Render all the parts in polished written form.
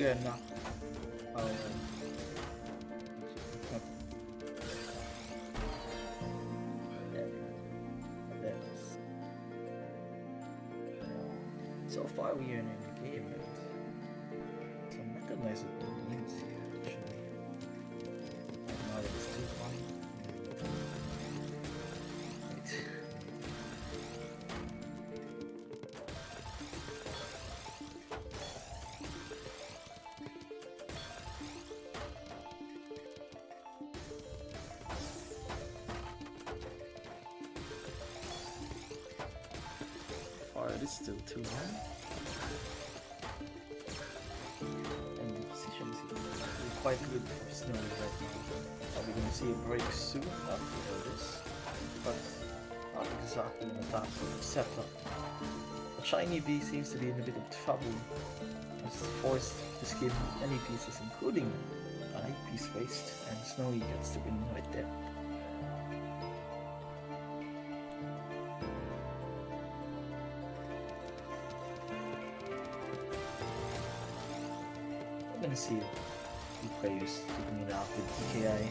here and now. Oh, there. So far we are in the game, but some recognizable names here actually. Now it's too fun. Wait. It is still too long. And the position is quite good for Snowy right now. Are we going to see a break soon after this? But not exactly an attack setup. But Shiny V seems to be in a bit of trouble. He's forced to skip any pieces, including an 8-piece waste, and Snowy gets the win right there. I'm gonna see two players taking it out with DKI,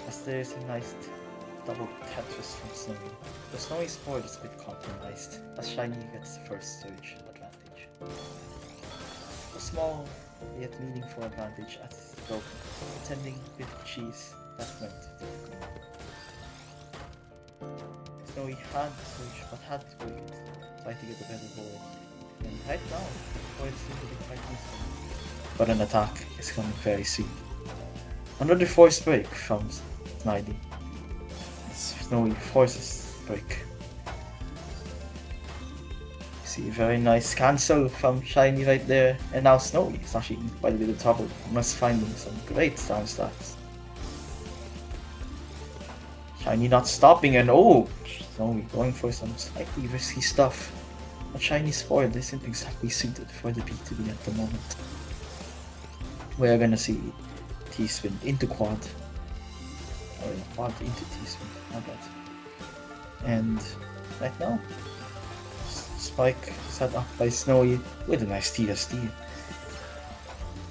as there's a nice double Tetris from Snowy. The Snowy's board is a bit compromised, as Shiny gets the first surge advantage. A small yet meaningful advantage as it's broken, pretending a bit of cheese that went difficult. Snowy had the surge but had to break it, trying to get a better board. And right now, the board seems to be quite useful. But an attack is coming very soon. Another forced break from Snidey. Snowy forces break. You see a very nice cancel from Shiny right there, and now Snowy is actually in quite a bit of trouble. Must finding some great down stacks. Shiny not stopping, and oh, Snowy going for some slightly risky stuff. But Shiny's board isn't exactly suited for the B2B at the moment. We're gonna see T-Spin into quad, or quad into T-Spin, not bad. And right now, Spike set up by Snowy with a nice TSD.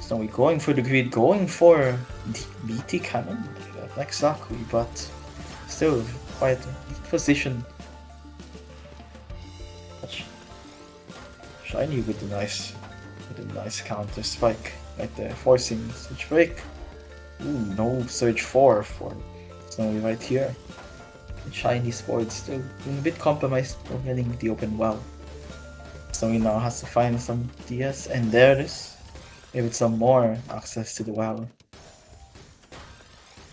Snowy going for the grid, going for the BT cannon, not exactly, but still quite a neat position. Shiny with a nice counter Spike. Right there, forcing Surge Break. Ooh, no Surge 4 for Snowy right here. The Shiny's board still being a bit compromised for getting the open well. Snowy now has to find some DS, and there it is. Maybe some more access to the well.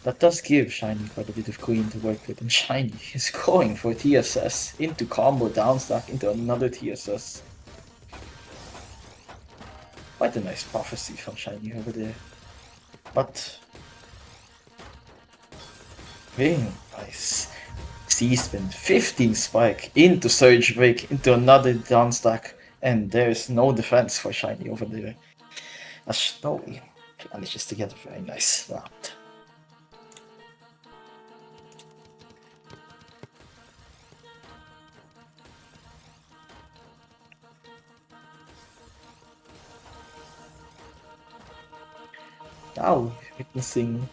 That does give Shiny quite a bit of queen to work with, and Shiny is going for TSS into combo downstack into another TSS. Quite a nice prophecy from Shiny over there. But very nice. C-Spin, 15 Spike into Surge Break into another down stack, and there's no defense for Shiny over there. As Snowy manages to get a very nice round. Now witnessing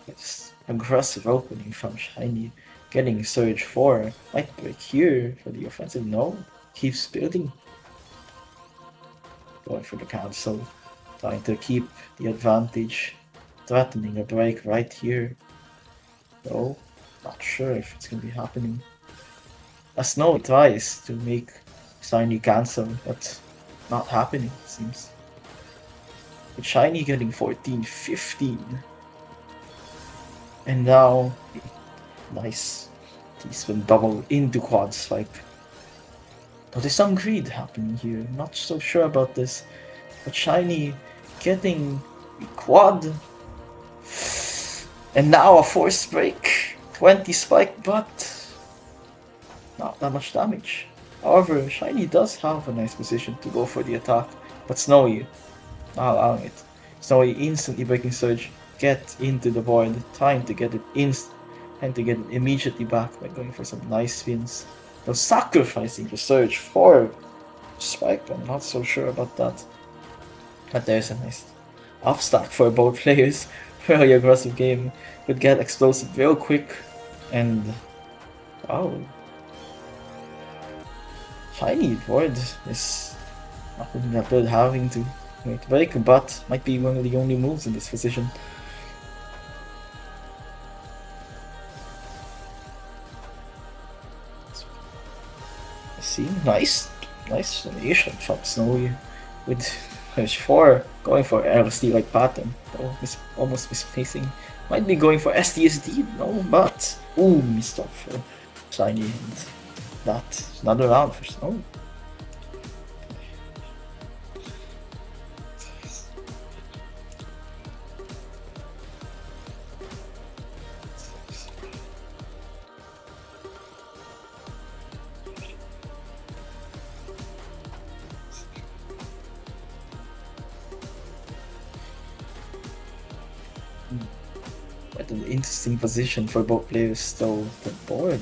this aggressive opening from Shiny, getting Surge 4, might break here for the offensive. No, keeps building. Going for the cancel, trying to keep the advantage, threatening a break right here. No, not sure if it's gonna be happening. As Snowy tries to make Shiny cancel, but not happening, it seems. With Shiny getting 14, 15. And now, nice T-Spin double into quad Spike. Now there's some greed happening here, not so sure about this. But Shiny getting a quad. And now a force break. 20 Spike, but not that much damage. However, Shiny does have a nice position to go for the attack, but Snowy not allowing it. Snowy instantly breaking Surge, get into the void, trying to get it immediately back by going for some nice spins. Though sacrificing the Surge for Spike, I'm not so sure about that. But there's a nice off stack for both players. Very aggressive game. Could get explosive real quick. And wow. Shiny Void is not looking that good, having to wait break, but might be one of the only moves in this position. See, nice animation from Snowy with Hush 4 going for LSD like pattern. Oh, almost misplacing. Might be going for SDSD, no, but ooh, missed off for Shiny, and that's another round for Snowy. Quite an interesting position for both players, though the board,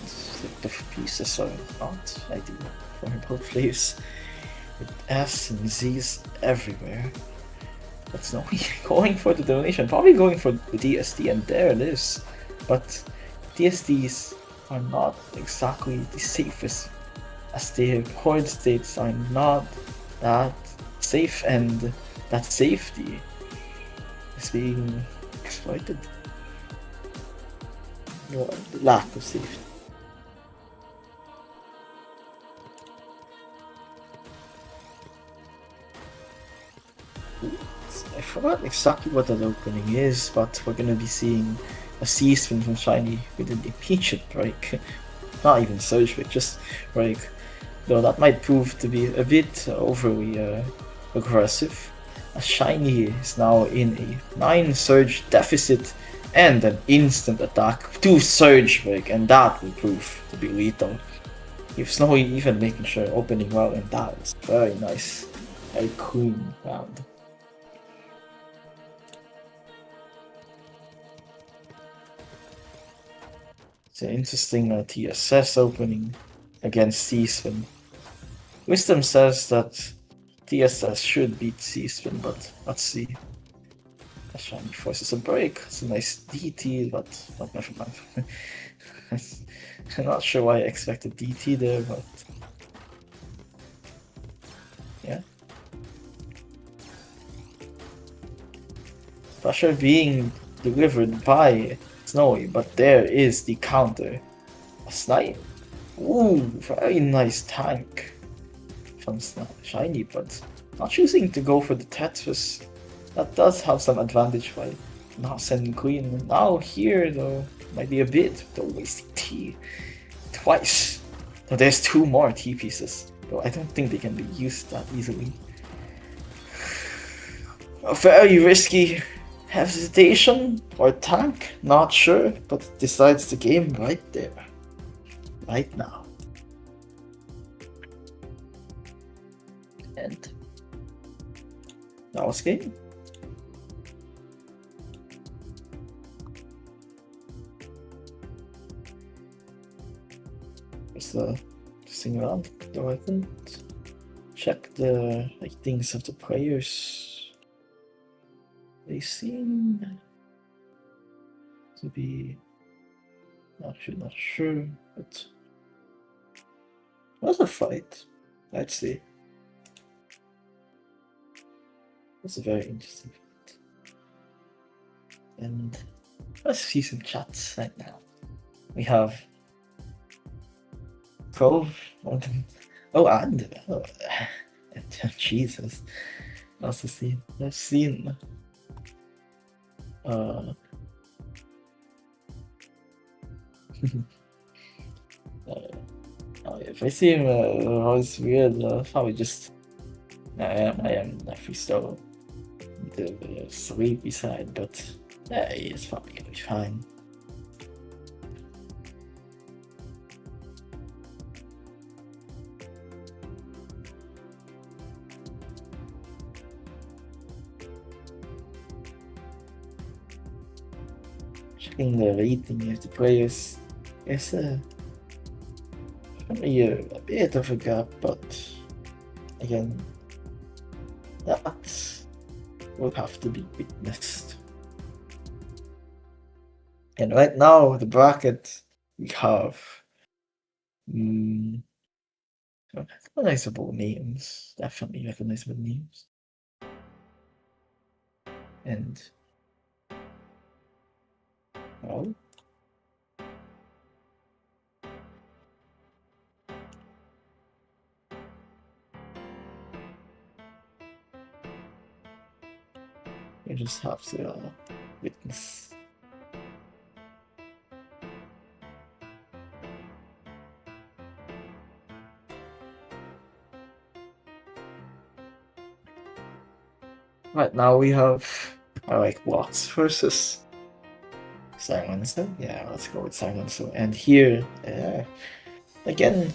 the pieces are not ideal for both players. With S and Z's everywhere. But Snowy going for the donation, probably going for the DSD, and there it is. But DSDs are not exactly the safest, as their board states are not that safe, and that safety is being exploited. No, lack of safety. I forgot exactly what that opening is, but we're gonna be seeing a C-spin from Shiny with an immediate break. Not even Surge Break, just break. Though that might prove to be a bit overly aggressive, as Shiny is now in a 9 Surge deficit and an instant attack to Surge Break, and that will prove to be lethal. If Snowy even making sure opening well, and that was very nice. A clean round. It's an interesting TSS opening against C-Spin. Wisdom says that TSS should beat C-Spin, but let's see. Shiny forces a break. It's a nice DT, but never mind. I'm not sure why I expected DT there, but yeah. Pressure being delivered by Snowy, but there is the counter. A Snipe. Ooh, very nice tank from Shiny, but not choosing to go for the Tetris. That does have some advantage by not sending Queen. Now here though, might be a bit, though wasting T twice. Now there's 2 more T pieces, though I don't think they can be used that easily. A very risky hesitation or tank, not sure, but decides the game right there. Right now. And that was game. It's the sing around, though I couldn't check the ratings of the players. They seem to be actually not sure, but it was a fight, I'd say. It's a very interesting fight. And let's see some chats right now. We have Cove. Oh, and Jesus. Also seen. I've seen. If I see him, it's weird. Probably just. I am definitely still the sleepy side, but yeah, it's probably gonna be fine. Checking the rating of the players, it's probably a bit of a gap, but again, that's will have to be witnessed. And right now, the bracket we have recognizable names, definitely recognizable names. And well, you just have to witness. Right now we have Watts versus Silencer. Yeah, let's go with Silencer. And here, again,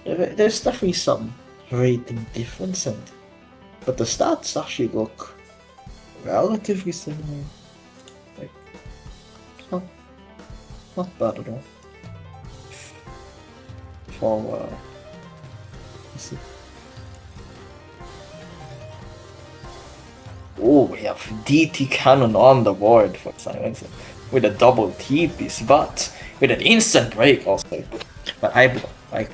there's definitely some rating difference, but the stats actually look relatively similar. Like, not bad at all. For let's see. Oh, we have DT Cannon on the board for Silencer with a double T piece, but with an instant break also. But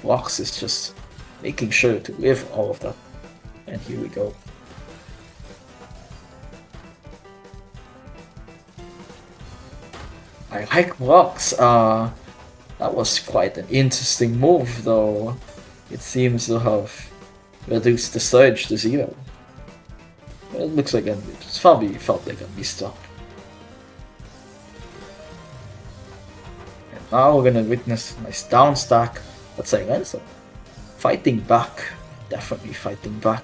Blocks is just making sure to live all of that. And here we go. I like Blocks. That was quite an interesting move, though. It seems to have reduced the surge to 0. It looks like it's probably felt like a misstep. And now we're gonna witness a nice down stack. But Silencer fighting back, definitely fighting back.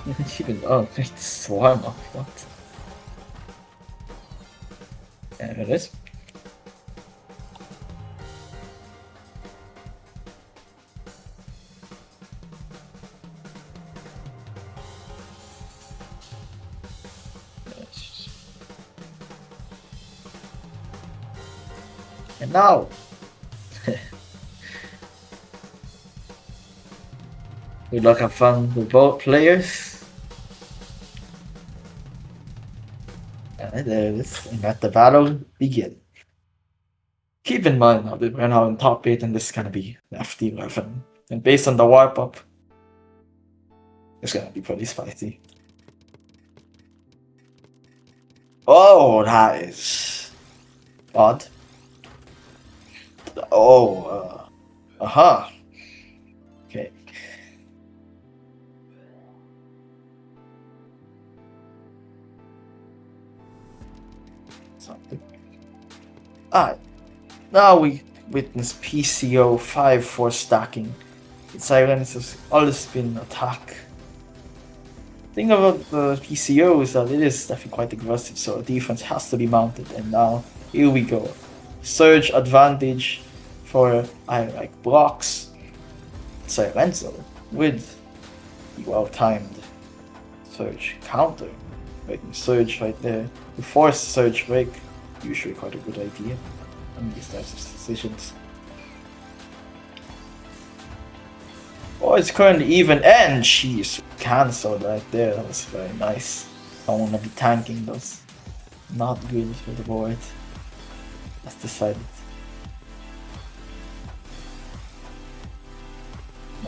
Even it's Swarm up, what? There it is. And now, we look have fun with both players. And there it is. And let the battle begin. Keep in mind now that we're now in top 8 and this is gonna be FD11. And based on the warp up, it's gonna be pretty spicy. Oh, that is odd. Oh, okay. Something. Alright. Now we witness PCO 5-4 stacking. It silences all spin attack. The thing about the PCO is that it is definitely quite aggressive, so defense has to be mounted. And now, here we go. Surge advantage for Blocks. Silencer with the well-timed surge counter. Surge right there. To force surge break, usually quite a good idea on these types of decisions. Oh, it's currently even, and she's cancelled right there. That was very nice. I want to be tanking those. Not good for the board. That's decided.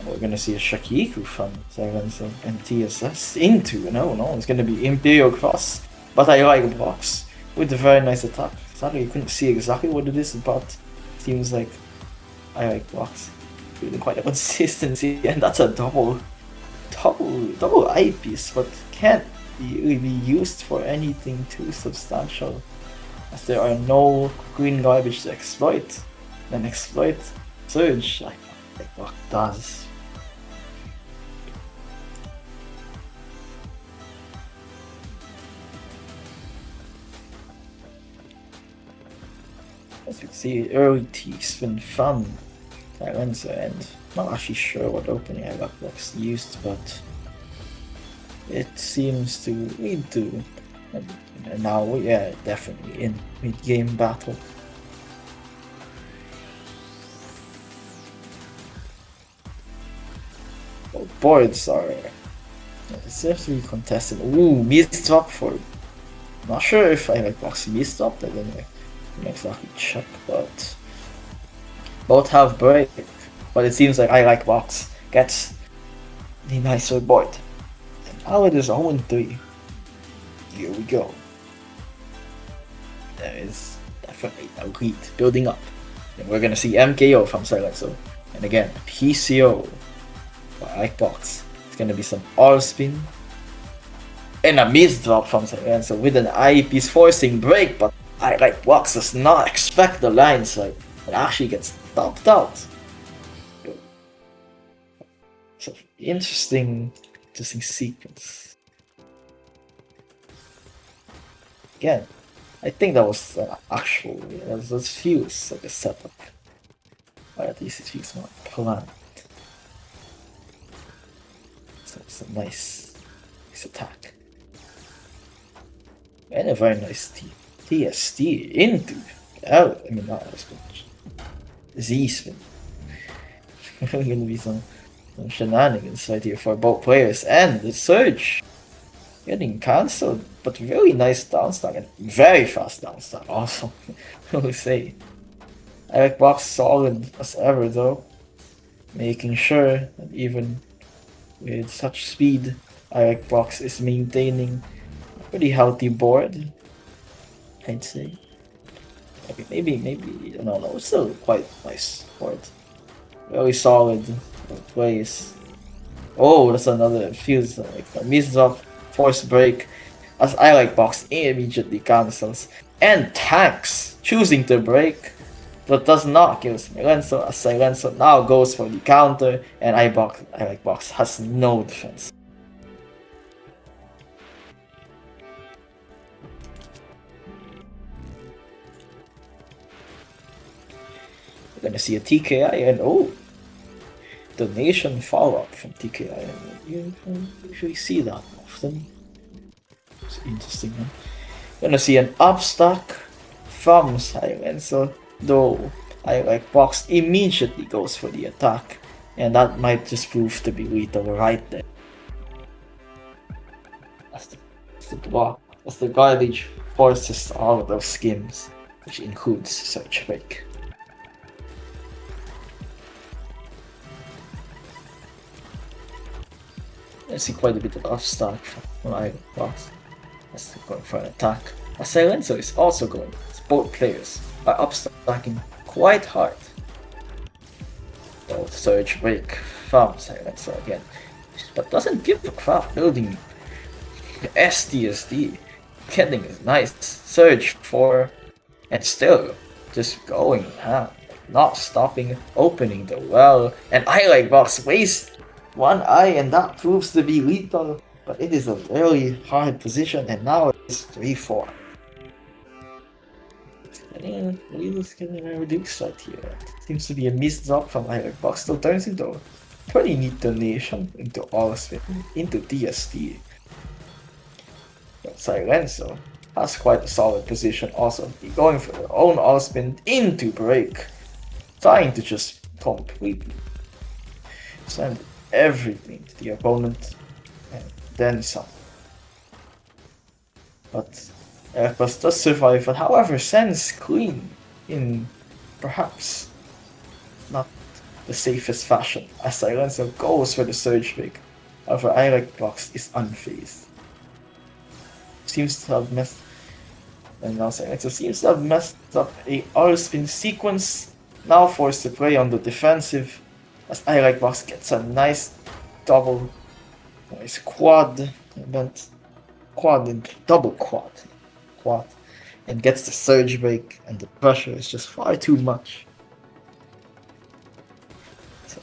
We're gonna see a Shakiku from Silencer and TSS into. No, it's gonna be Imperial Cross. But I like Blocks with a very nice attack. Sadly, you couldn't see exactly what it is, but seems like I like Blocks. With quite a consistency, and that's a double eyepiece, but can't really be used for anything too substantial, as there are no green garbage to exploit. Then exploit Surge, like Block does. As you can see, early T-spin from Silencer, and not actually sure what opening Blocks used, but it seems to lead to, and now, yeah, definitely in mid-game battle. Both boards are It seems to be contested. Ooh, missed drop for. Not sure if I like box missed drop. I didn't exactly check, but both have break. But it seems like I like box gets the nicer board. And now it is 0-3. Here we go. There is definitely a lead building up. And we're gonna see MKO from Silencio. And again, PCO for Icebox. It's gonna be some all spin. And a miss drop from Silencio with an IEP's forcing break, but I like Box does not expect the line, so it actually gets stopped out. So interesting sequence. Again, I think that was actual. That feels like a setup. Or at least it feels more planned. So it's a nice attack. And a very nice TST into L. I mean, not L spin. Z spin. Really gonna be some shenanigans right here for both players. And the surge getting cancelled, but really nice downstack and very fast downstack also. I will say. Eric Box solid as ever though, making sure that even with such speed, Eric Box is maintaining a pretty healthy board, I'd say. Maybe, no, it's still quite nice board. Very solid plays. Oh, that's another, feels like a miss drop, force break, as I like Box immediately cancels, and tanks, choosing to break, but does not kill Silencio, as Silencio now goes for the counter, and I like Box has no defense. We're gonna see a TKI, and oh, donation follow-up from TKI. You don't usually see that often. It's interesting, man. Gonna see an upstack from Silencio, though I like Box immediately goes for the attack, and that might just prove to be lethal right there. That's the block. As the garbage forces all of those skims, which includes Search Break. I see quite a bit of upstack from Iron Box. That's going for an attack. As Silencio is also going, as both players are upstacking quite hard. The Surge Break from Silencio again, but doesn't give a crap building the SDSD, getting a nice Surge 4, and still just going ham, not stopping, opening the well, and I like Box waste one eye, and that proves to be lethal, but it is a very hard position, and now it's 3-4. And Wheel's getting a reduced right here. Seems to be a missed drop from Iron Box, still turns into a pretty neat donation into all spin, into DST. But Silencio has quite a solid position also, going for their own all spin into break, trying to just completely send everything to the opponent and then some. But Erebus does survive, but however sends clean in perhaps not the safest fashion, as Silencio goes for the Surge Break. However, Irek Box is unfazed. Seems to have messed, and now Silencio seems to have messed up a all-spin sequence, now forced to play on the defensive, as Irek Box gets a nice double, nice quad, double quad, and gets the Surge Break, and the pressure is just far too much. So,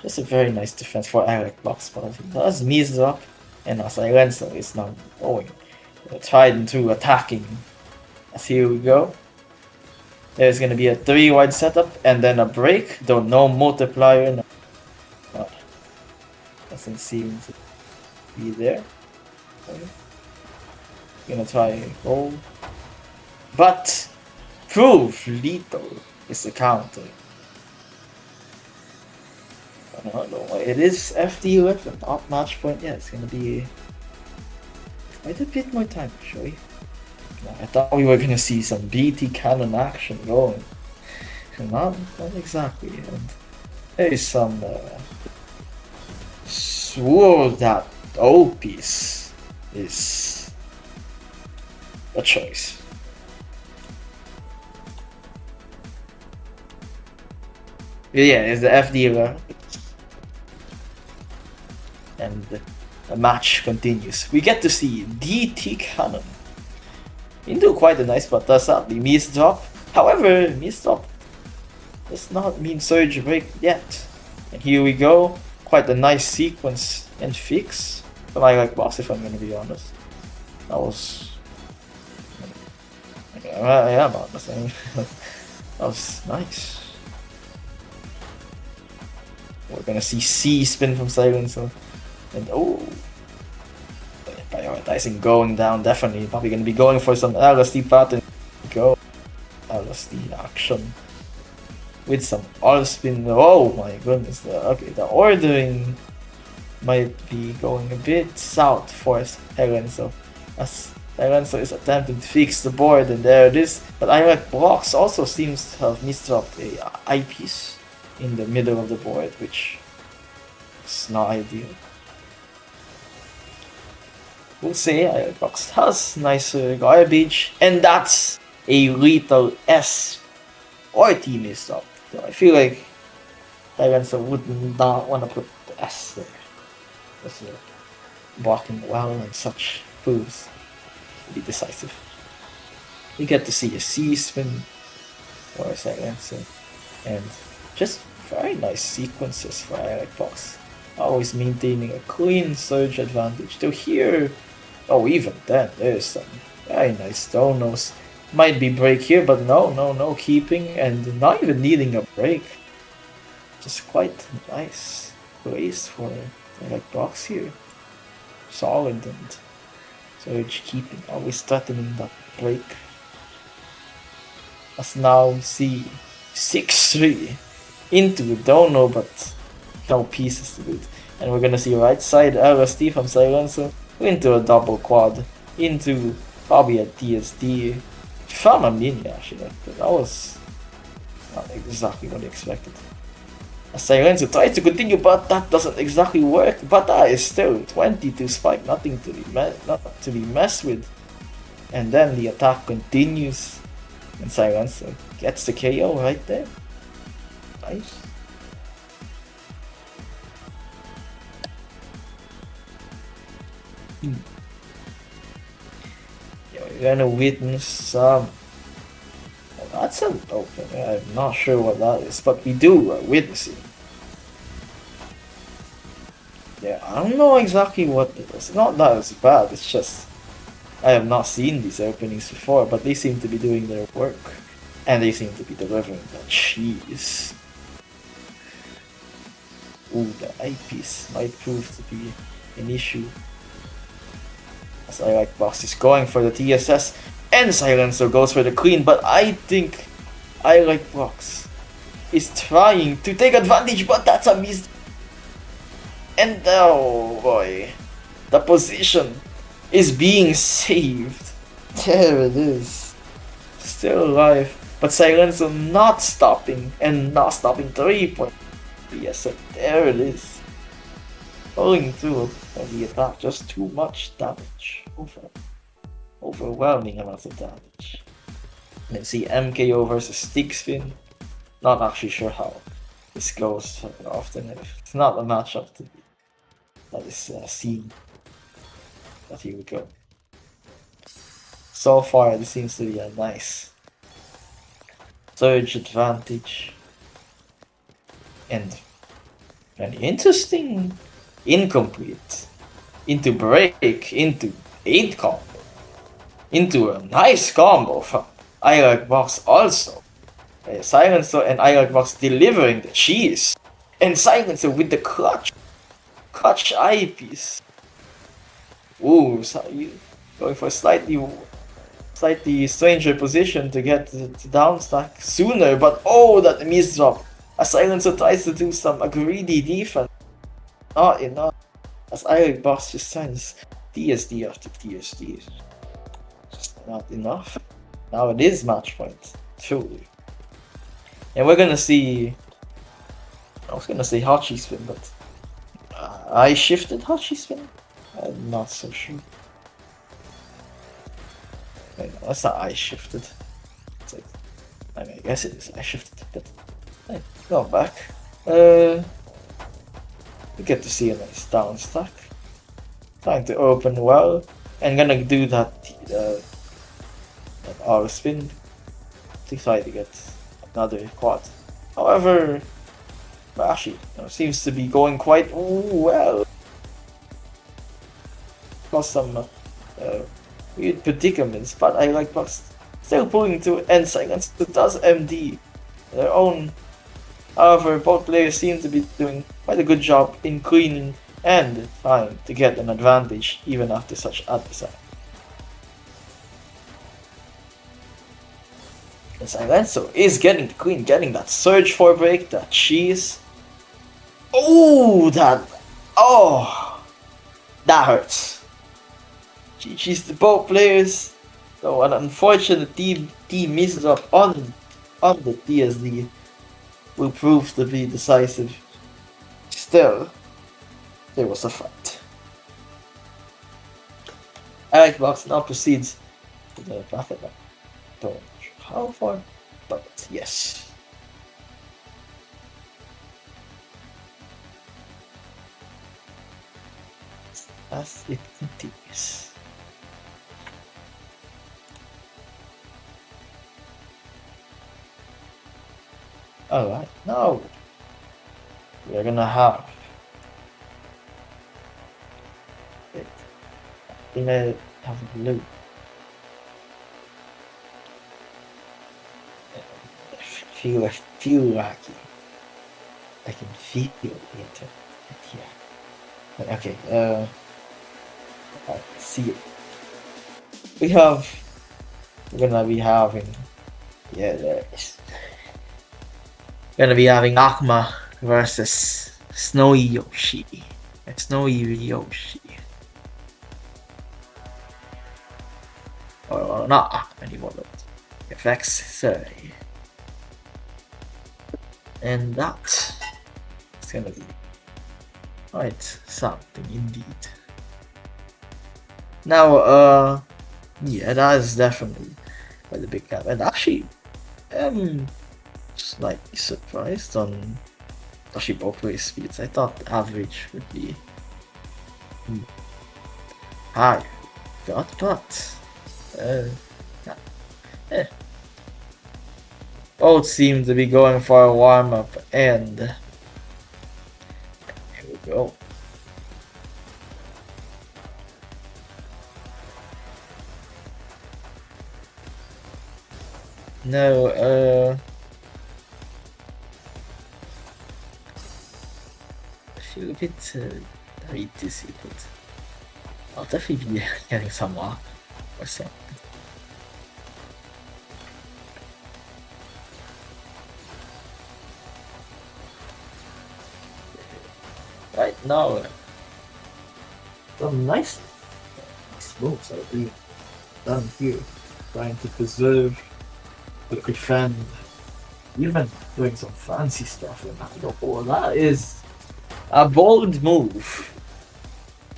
just a very nice defense for Irek Box, but he does miss up, and as Silencio is now going, tried into attacking. As here we go. There's gonna be a 3-wide setup and then a break, though no multiplier. Doesn't seem to be there. Okay. Gonna try roll. But prove lethal is the counter. But No, it is FD11, not match point. Yeah, it's gonna be quite a bit more time, actually. I thought we were gonna see some BT cannon action going. Not exactly. And there is some swore that O piece is a choice. Yeah, it's the FD11. And the match continues. We get to see DT Cannon into quite a nice spot. Does sadly miss drop. However, miss drop does not mean surge break yet. And here we go. Quite a nice sequence and fix. But I like boss, if I'm gonna be honest. That was yeah, about the same. That was nice. We're gonna see C spin from Silencer. And oh, prioritizing going down, definitely. Probably gonna be going for some LSD pattern. Go. LSD action. With some all spin. Oh my goodness. Okay, the ordering might be going a bit south for Silencer. As Silencer is attempting to fix the board, and there it is. But Irek Blocks also seems to have misdropped a eyepiece in the middle of the board, which is not ideal. We'll say Irek Blocks has nicer garbage, and that's a lethal S or T misdrop. So I feel like Silencer would not want to put the S there. Because blocking well and such proves to be decisive. We get to see a C spin for a Silencer, and just very nice sequences for Irek Box. Always maintaining a clean surge advantage. To here, oh, even then, there's some very nice donos. Might be break here, but no keeping, and not even needing a break. Just quite nice place for Irek Box here. Solid and surge keeping, always threatening that break. As now see 6-3 into a dono, but no pieces to it. And we're gonna see right side LSD from Silencer into a double quad, into probably a TSD from a mini actually. That was not exactly what I expected. As Silencer tries to continue, but that doesn't exactly work. But that is still 22 spike, nothing to be messed with. And then the attack continues, and Silencer gets the KO right there. Nice. Yeah, we're gonna witness some. Well, that's an open. I'm not sure what that is, but we do witness it. Yeah, I don't know exactly what it is. Not that it's bad. It's just I have not seen these openings before, but they seem to be doing their work, and they seem to be delivering the cheese. Ooh, the eyepiece might prove to be an issue. As Irek Box is going for the TSS, and Silencer goes for the clean, but I think Irek Box is trying to take advantage, but that's a miss. And oh boy, the position is being saved. There it is. Still alive, but Silencer not stopping, and not stopping 3 point. Yes, so there it is. Going through the attack, just too much damage. Overwhelming amounts of damage. Let's see MKO versus Stick Spin. Not actually sure how this goes often. It's not a matchup that is seen. But here we go. So far, this seems to be a nice surge advantage. And an interesting incomplete into break into 8 combo into a nice combo from Irek Box also. Silencer and Irek Box delivering the cheese, and Silencer with the clutch eyepiece. Ooh, so going for a slightly stranger position to get the down stack sooner, but oh, that misdrop. As Silencer tries to do some greedy defense. Not enough. As Iron Boss just sends TSD after TSD. Just not enough. Now it is match point. Truly. And we're gonna see. I was gonna say Hachi Spin, but I shifted Hachi Spin? I'm not so sure. Wait, no, that's not I shifted. It's like, I mean, I guess it is I shifted, but hey, go back. We get to see a nice down stack. Trying to open well, and gonna do that R spin to try to get another quad. However, Bashi seems to be going quite well. Got some weird predicaments, but I like Bucks still pulling to end seconds. It does MD their own. However, both players seem to be doing quite a good job in cleaning and trying to get an advantage even after such adversary. And Silencio is getting the queen, getting that surge 4 break, that cheese. Oh, that hurts. GG's to both players. So an unfortunate team misses up on the TSD will prove to be decisive. Still, there was a fight. Xbox now proceeds to the bracket round. Don't know how far, but yes. As it continues. Alright, now we're gonna have it. I'm gonna have a look. I feel wacky. I can feel it here. Okay, see it. We're gonna be having, there is. We're gonna be having Akma versus Snowy Yoshi. Snowy Yoshi. Or not Akma anymore, but FX 30. And that is gonna be quite something indeed. Now, yeah, that is definitely quite a big gap. And actually, slightly surprised on actually both ways speeds. I thought the average would be higher, but both seem to be going for a warm up, and here we go. No, I feel a bit very dizzy, but I'll definitely be getting some more or something. Right now, some nice moves are being done here, trying to preserve, to defend, even doing some fancy stuff. And that is a bold move,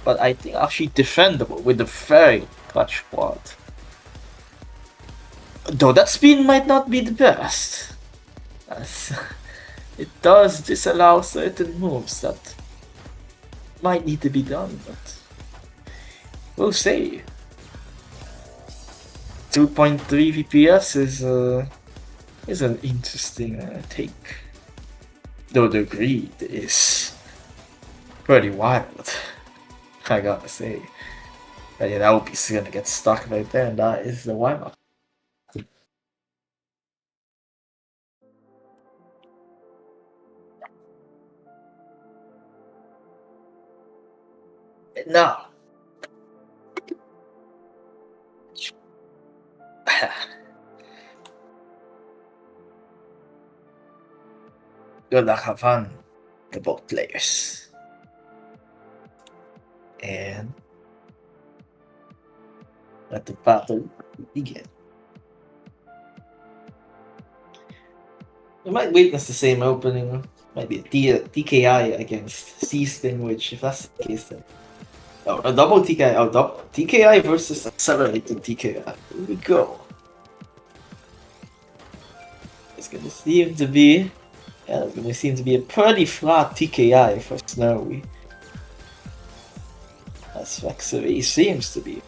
but I think actually defendable with a very clutch quad. Though that spin might not be the best, as it does disallow certain moves that might need to be done, but we'll see. 2.3 VPS is an interesting take. Though the greed is pretty wild, I gotta say. But yeah, that would be gonna get stuck right there, and that is the wild. Now, Good luck, have fun to both players. And let the battle begin. We might witness the same opening. Might be a TKI against C-Spin, which if that's the case then. Oh, a double TKI. Oh, double TKI versus accelerated TKI. Here we go. It's gonna seem to be a pretty flat TKI for Snowy. As Vexery seems to be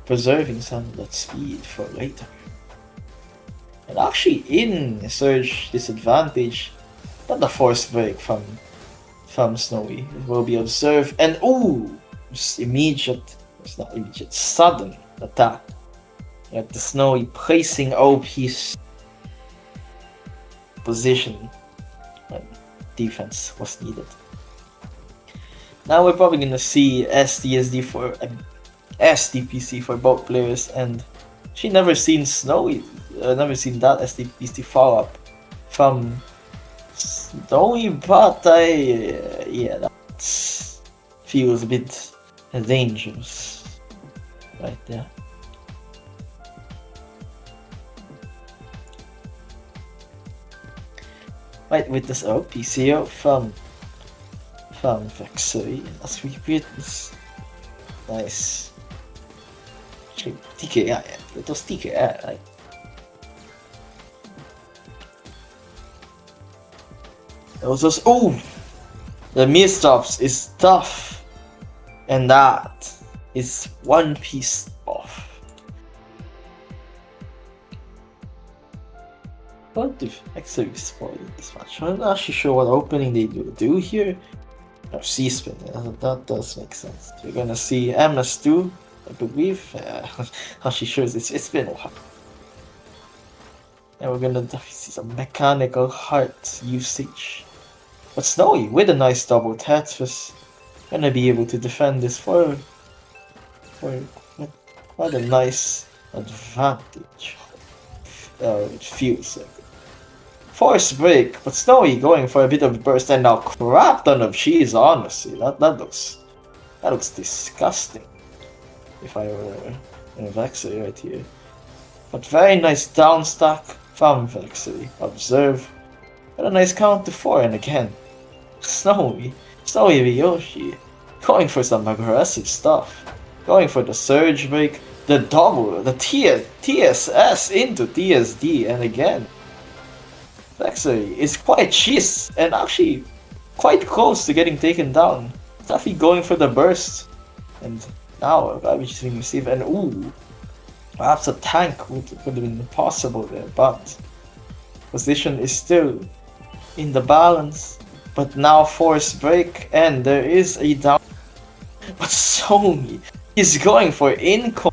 preserving some of that speed for later. And actually in Surge disadvantage, not the force break from Snowy. It will be observed and sudden attack. At the Snowy placing OP's position when defense was needed. Now we're probably gonna see SDPC for both players, and she never seen Snowy, never seen that SDPC follow up from Snowy, but that feels a bit dangerous right there. Might witness PCO from Vexery as we witness. Nice. TKI, it was TKI, right? It was just, the misstops is tough, and that is one piece off. What if Vexery spoiled this match? I'm not actually sure what opening they do here. Or C-Spin, that does make sense. You're gonna see MS2, I believe. How she shows it's been a while. And we're gonna see some mechanical heart usage. But Snowy, with a nice double Tetris, gonna be able to defend this for quite a nice advantage. It feels like. Force break, but Snowy going for a bit of burst, and now crap ton of cheese. Honestly, that looks disgusting. If I were in Vexery right here, but very nice down stack from Vexery. Observe, and a nice count to 4, and again, Snowy Ryoshi going for some aggressive stuff, going for the surge break, the double, the TSS into TSD, and again. Vexery is quite cheese and actually quite close to getting taken down. Tuffy going for the burst, and now Ravage being received, and perhaps a tank would have been possible there, but position is still in the balance. But now force break, and there is a down. But Sony is going for income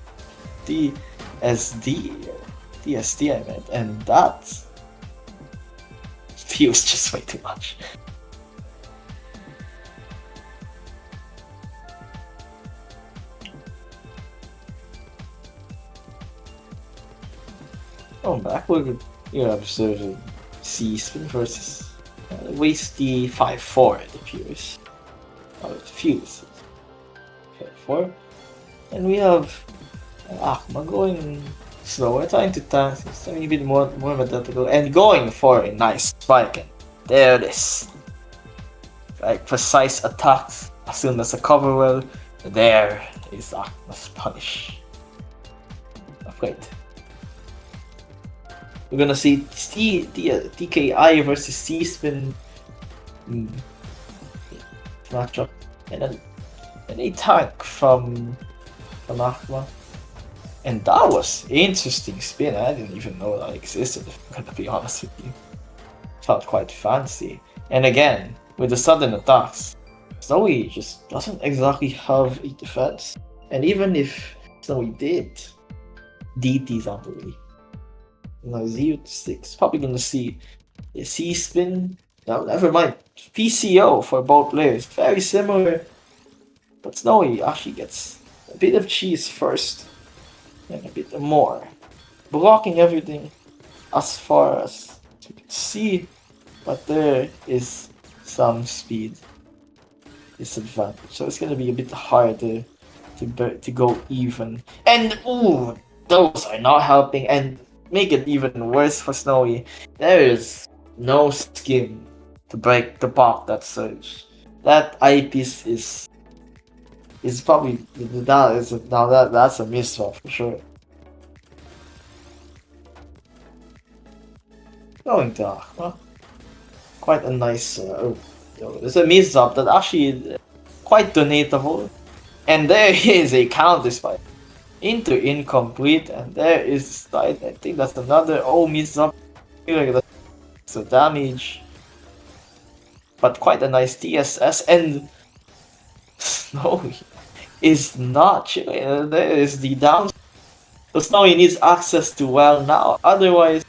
TSD I meant, and that feels just way too much. Backward, you're observing C-Spin versus waste the 5-4, it appears. It feels 5-4. And we have Akuma going slower, trying to tank, something a bit more methodical, and going for a nice spike. And there it is. Like precise attacks as soon as a cover well. There is Akuma's punish. Great. We're gonna see TKI versus C-Spin matchup, and a tank from Akuma. And that was interesting spin. I didn't even know that existed, if I'm gonna be honest with you. Felt quite fancy. And again, with the sudden attacks, Snowy just doesn't exactly have a defense. And even if Snowy did, DT's unbelievable. 0-6. Probably gonna see a C-Spin. No, never mind. PCO for both players. Very similar. But Snowy actually gets a bit of cheese first. And a bit more. Blocking everything as far as you can see. but there is some speed disadvantage, so it's gonna be a bit harder to go even. And ooh, those are not helping, and make it even worse for Snowy. There is no skin to break the pop that surge. That eyepiece is probably that's a miss for sure. Going to Akma. Quite a nice it's a miss up that actually quite donatable. And there is a counter spike into incomplete, and there is I think that's another miss up. So damage, but quite a nice TSS, and Snowy is not chilling. There is the down. So Snowy needs access to well now, otherwise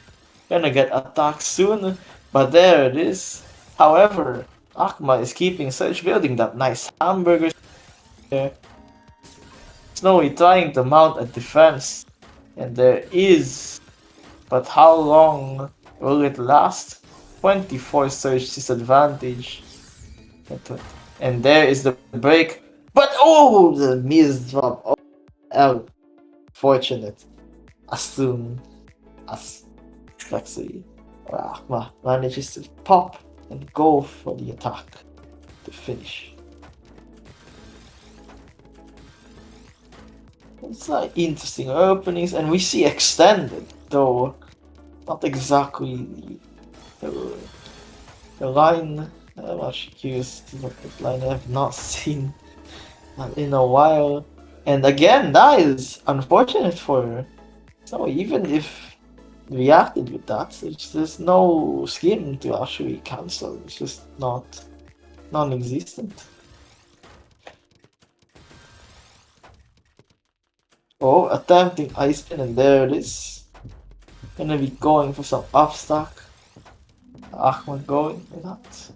gonna get attacked soon. But there it is. However, Akma is keeping Surge, building that nice hamburger there. Snowy trying to mount a defense, and there is. But how long will it last? 24 Surge disadvantage. And there is the break. But the miss drop. Fortunate. As soon as Flexi Akma manages to pop and go for the attack to finish. It's like interesting openings, and we see extended, though not exactly the line. I'm actually curious to look at the line. I have not seen in a while. And again, that is unfortunate for her. So even if reacted with that, there's no scheme to actually cancel. It's just not non-existent. Oh, attempting ice spin, and there it is. Gonna be going for some upstack. Ahmed going for that.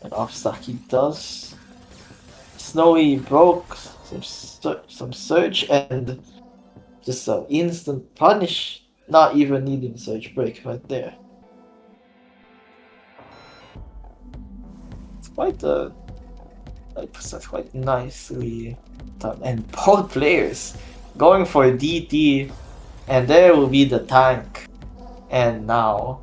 And upstack he does. Snowy broke some surge, and just an instant punish. Not even needing surge break right there. It's quite nicely done. And both players going for DT, and there will be the tank. And now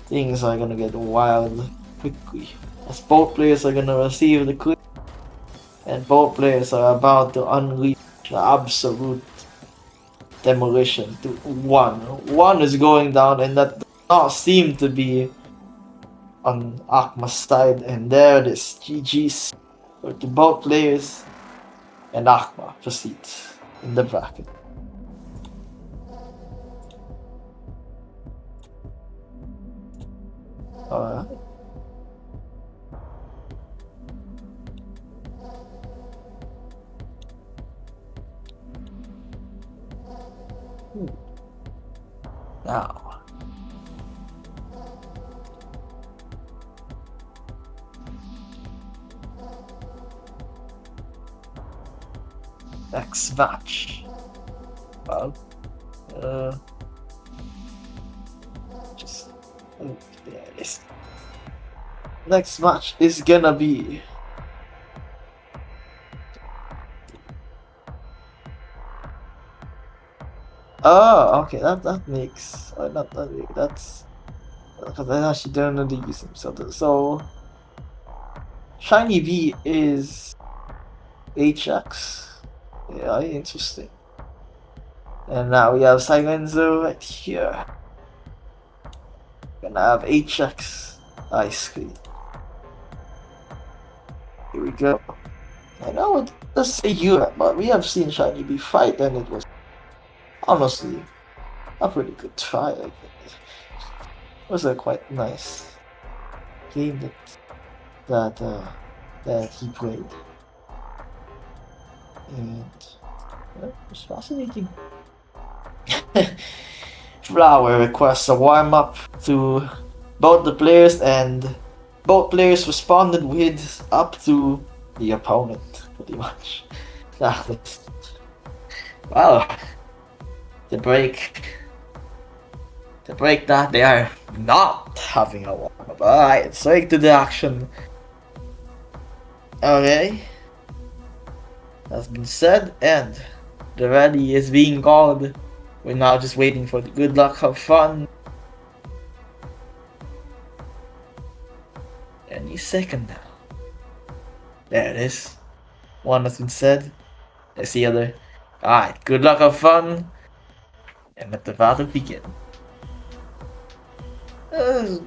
things are gonna get wild quickly, as both players are gonna receive the clip, and both players are about to unleash the absolute demolition to one. One is going down, and that does not seem to be on Akma's side, and there it is. GG's to both players, and Akma proceeds in the bracket. Alright. Now, next match. Well, just there it is. Next match is gonna be okay, that makes not that big. That's because I actually don't know the use himself. So Shiny V is HX. Yeah, interesting. And now we have Silenzo right here. Gonna have HX Ice Cream. Here we go. I know it does say Europe, but we have seen Shiny V fight, and it was honestly a pretty good try. It was a quite nice game that he played, and it was fascinating. Flower requests a warm up to both the players, and both players responded with up to the opponent, pretty much. Wow. The break that they are not having a warm-up. Alright, straight to the action. Okay. That's been said, and the rally is being called. We're now just waiting for the good luck, have fun. Any second now. There it is. One has been said. There's the other. Alright, good luck, have fun. And let the battle begin.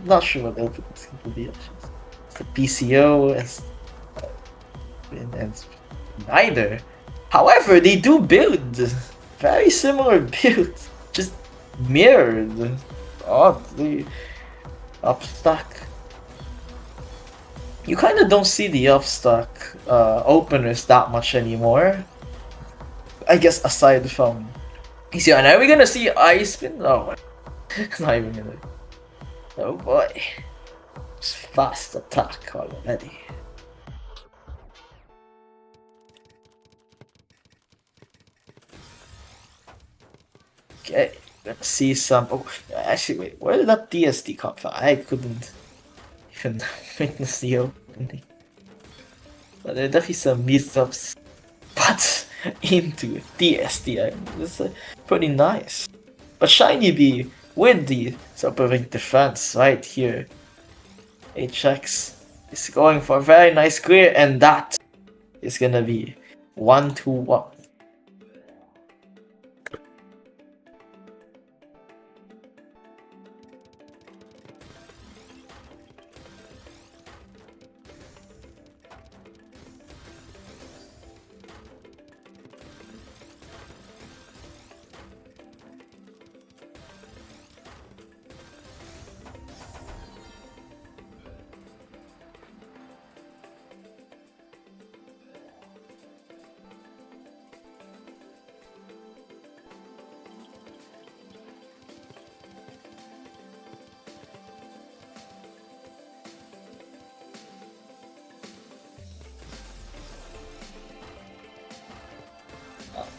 Not sure what the openings will be. It's the PCO and neither. However, they do build very similar builds, just mirrored. Oddly, Upstack. You kind of don't see the Upstack openers that much anymore. I guess aside from. You see, and are we gonna see Ice Spin? Oh, it's not even gonna. Oh boy. Just fast attack already. Okay, let's see some. Oh, actually, wait, where did that DSD come from? I couldn't even witness the opening. But there are definitely some meetups. But into DSD, it's pretty nice. But Shiny Bee with the Super Ring defense right here. HX is going for a very nice clear, and that is gonna be 1-1.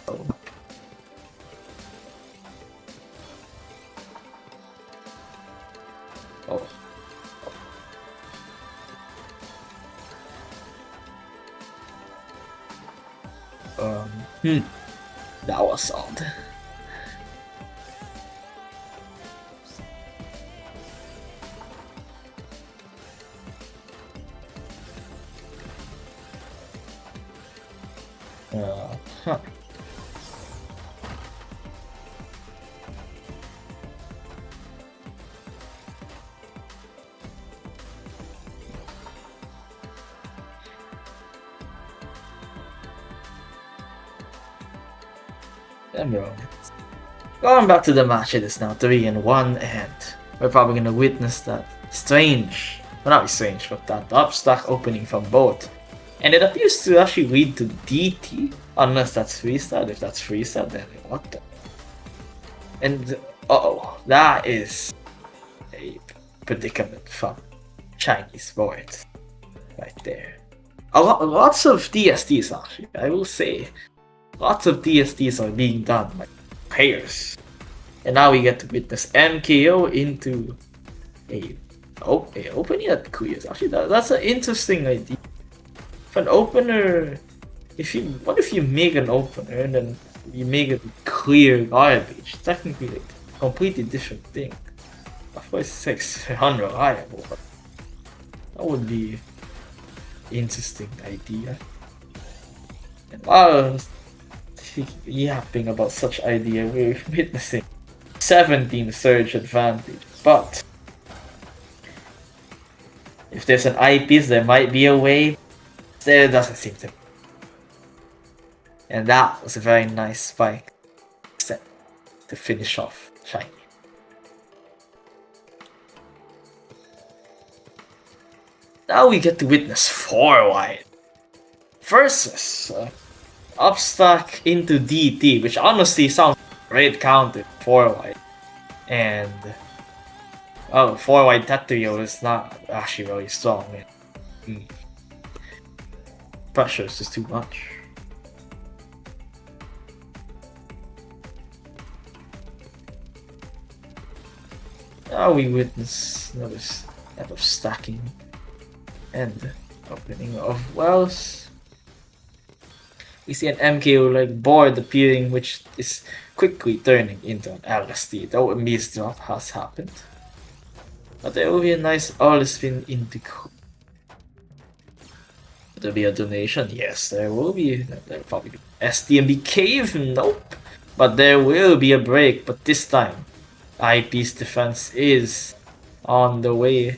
Oh. That was odd. Huh. Going back to the match, it is now 3-1, and we're probably gonna witness that strange, well not strange, but that upstack opening from both. And it appears to actually lead to DT, unless that's freestyle. If that's freestyle, then what the? And uh-oh, that is a predicament from Chinese sports right there. Lots of DSDs actually, I will say. Lots of DSDs are being done by players. And now we get to witness MKO into a opening at clears. Actually, that's an interesting idea. For an opener, what if you make an opener and then you make it clear garbage? Technically, like a completely different thing. Of course, it's like unreliable, but that would be an interesting idea. And while yapping about such idea, we're witnessing 17 surge advantage. But if there's an eyepiece, there might be a way. There doesn't seem to be. And that was a very nice spike set to finish off Shiny. Now we get to witness 4 wide versus Upstack into DT, which honestly sounds great counted 4 wide. And 4 wide Tetrio is not actually really strong. Pressure is just too much. Now we witness another step of stacking and opening of wells. We see an MKO-like board appearing, which is quickly turning into an LSD, though a misdrop has happened. But there will be a nice all spin into Cool. Will there be a donation? Yes, there will be. There'll probably be STMB Cave? Nope. But there will be a break, but this time IP's defense is on the way.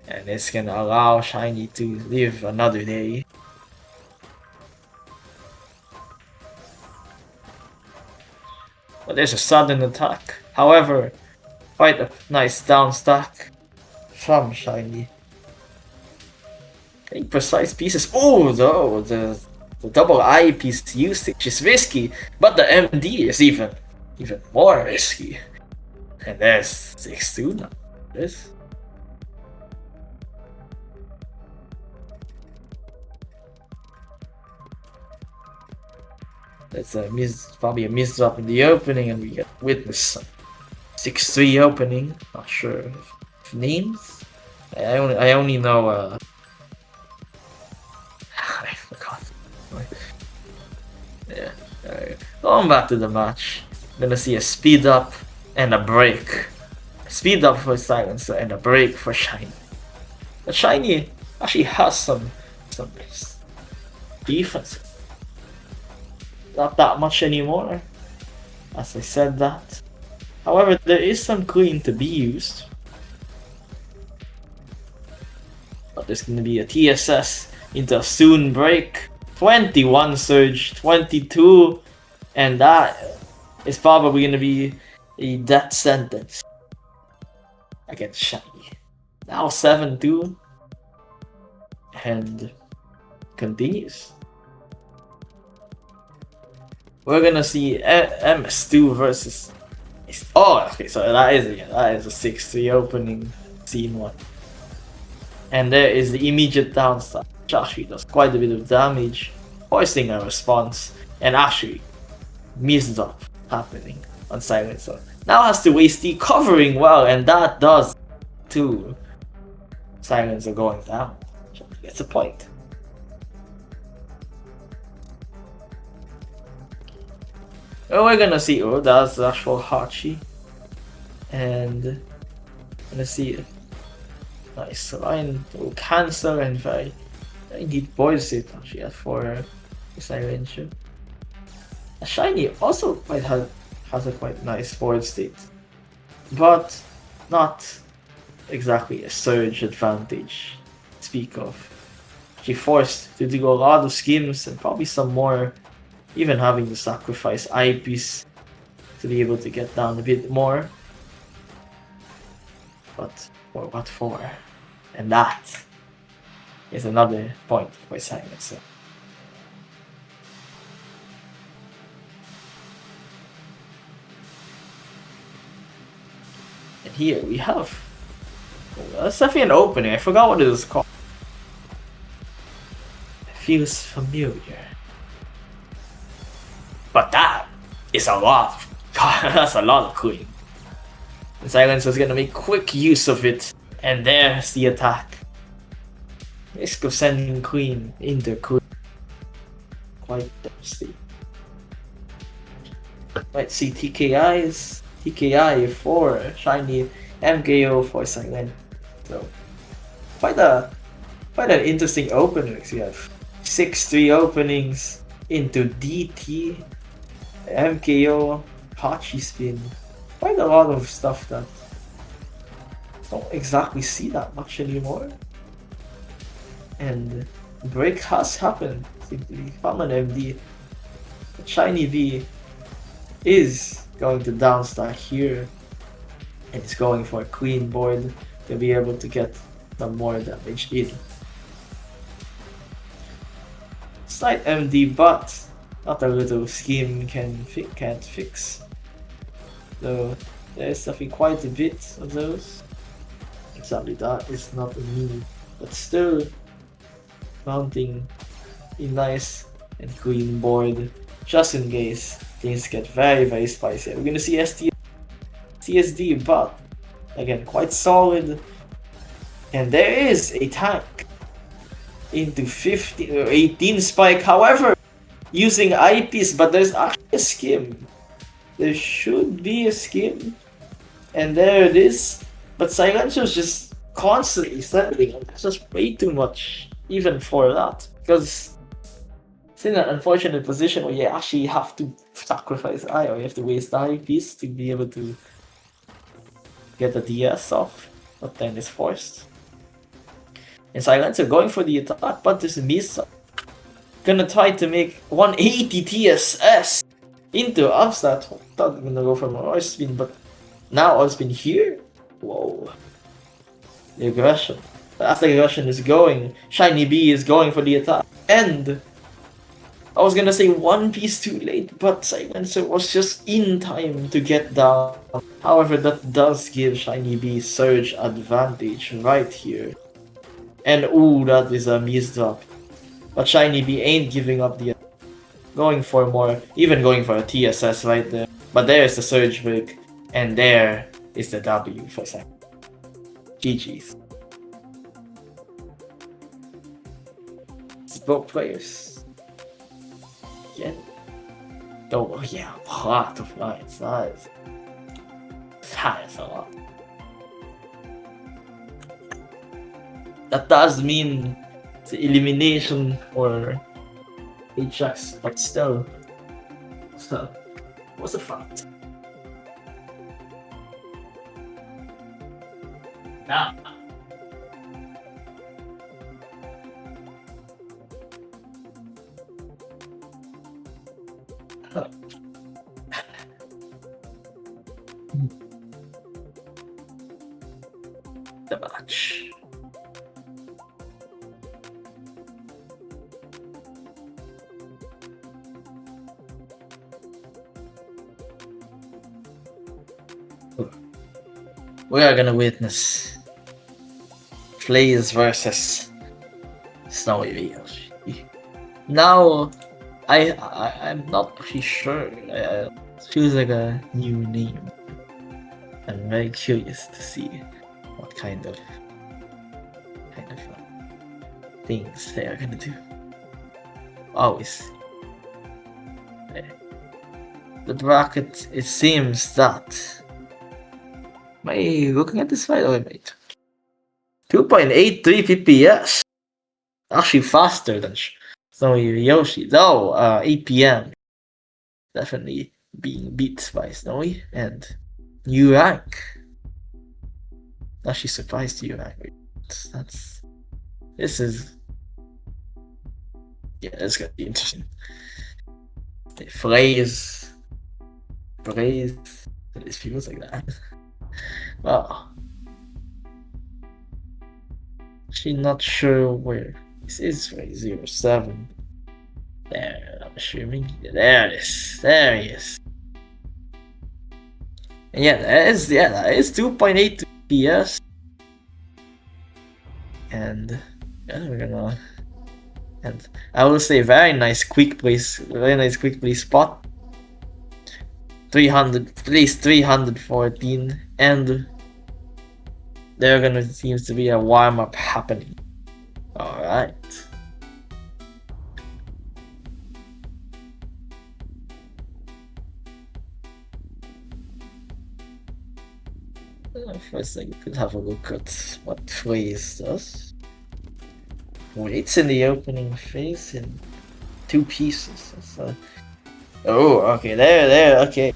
And it's gonna allow Shiny to live another day. But there's a sudden attack. However, quite a nice down stack from Shiny. Getting precise pieces. Oh, no, the double I piece usage is risky, but the MD is even more risky. And there's 6-2 now. This. That's probably a misdrop in the opening, and we get witness 6-3 opening. Not sure if names. I only know. I forgot. Yeah. Going back to the match, I'm gonna see a speed up and a break. Speed up for Silencer and a break for Shiny. But Shiny actually has some defense. Not that much anymore, as I said that. However, there is some clean to be used. But there's going to be a TSS into a soon break. 21 surge, 22, and that is probably going to be a death sentence against Shiny. Now 7-2, and continues. We're gonna see MS2 versus. Oh, okay, so that is a 6-3 opening scene one. And there is the immediate downside. Which actually does quite a bit of damage, forcing a response, and actually misdrop happening on Silencer. Now has to waste the covering well, and that does too. Silencer going down. Gets a point. Well, we're gonna see. Oh, that's the actual Hachi. And gonna see it. Nice line. Oh, cancel and very neat board state actually for Silencer. Shiny also has a quite nice board state, but not exactly a surge advantage to speak of. She forced to do a lot of schemes and probably some more. Even having to sacrifice eyepiece to be able to get down a bit more. But for what for? And that is another point for Silencer. And here we have. That's definitely an opening. I forgot what it was called. It feels familiar. But that is a lot. God, that's a lot of queen. The Silencer's gonna make quick use of it. And there's the attack. Risk of sending queen into queen. Quite devastating. Might see TKI for Shiny, MKO for Silent. So quite an interesting opener. You have 6-3 openings into DT. MKO, Hachi spin, quite a lot of stuff that don't exactly see that much anymore. And break has happened, simply from an MD. But Shiny V is going to downstack here, and it's going for a clean board to be able to get some more damage in. Slight MD, but not a little scheme can't fix. So there's definitely quite a bit of those. Exactly, that is not a need, but still mounting a nice and clean board just in case things get very spicy. We're gonna see CSD, but again, quite solid. And there is a tank into 15 or 18 spike. However, using IPs, but there's actually a skim. There should be a skim. And there it is. But Silencer's just constantly settling. It's just way too much, even for that. Because it's in an unfortunate position where you actually have to sacrifice Eye, or you have to waste Eye piece to be able to get the DS off. But then it's forced. And Silencer going for the attack, but there's Misa. Gonna try to make 180 TSS into Upstart. Thought I'm gonna go for more Ice Spin, but now Ice Spin here? Whoa. The aggression. As the aggression is going, Shiny B is going for the attack. And I was gonna say one piece too late, but Silencer was just in time to get down. However, that does give Shiny B surge advantage right here. And ooh, that is a miss drop. But Shiny B ain't giving up the going for more, even going for a TSS right there. But there's the surge break, and there is the W for second. GG's. It's both players. Yeah. Oh yeah, part of lines. That is a lot. That does mean the elimination or Ajax, but still, what's the fact? Now, the match. We are gonna witness Flaze versus Snowy Yoshi. Now, I'm not actually sure. It feels like a new name. I'm very curious to see what kind of things they are gonna do. Always. The bracket, it seems that. Am I looking at this fight? Oh wait. 2.83 PPS. Actually faster than Snowy Yoshi. Though 8 PM. Definitely being beat by Snowy and new rank. Actually surprised you rank. This is gonna be interesting. Phrase. It feels like that. Wow. Actually not sure where this is. 07. There, I'm assuming. There it is. There he is. And that is 2.8 PS. And we're gonna, and I will say very nice quick play spot. 314, and there gonna seems to be a warm up happening. All right. First, I could have a look at what Phrase does. Waits in the opening phase in 2 pieces. So, oh, okay, there, okay.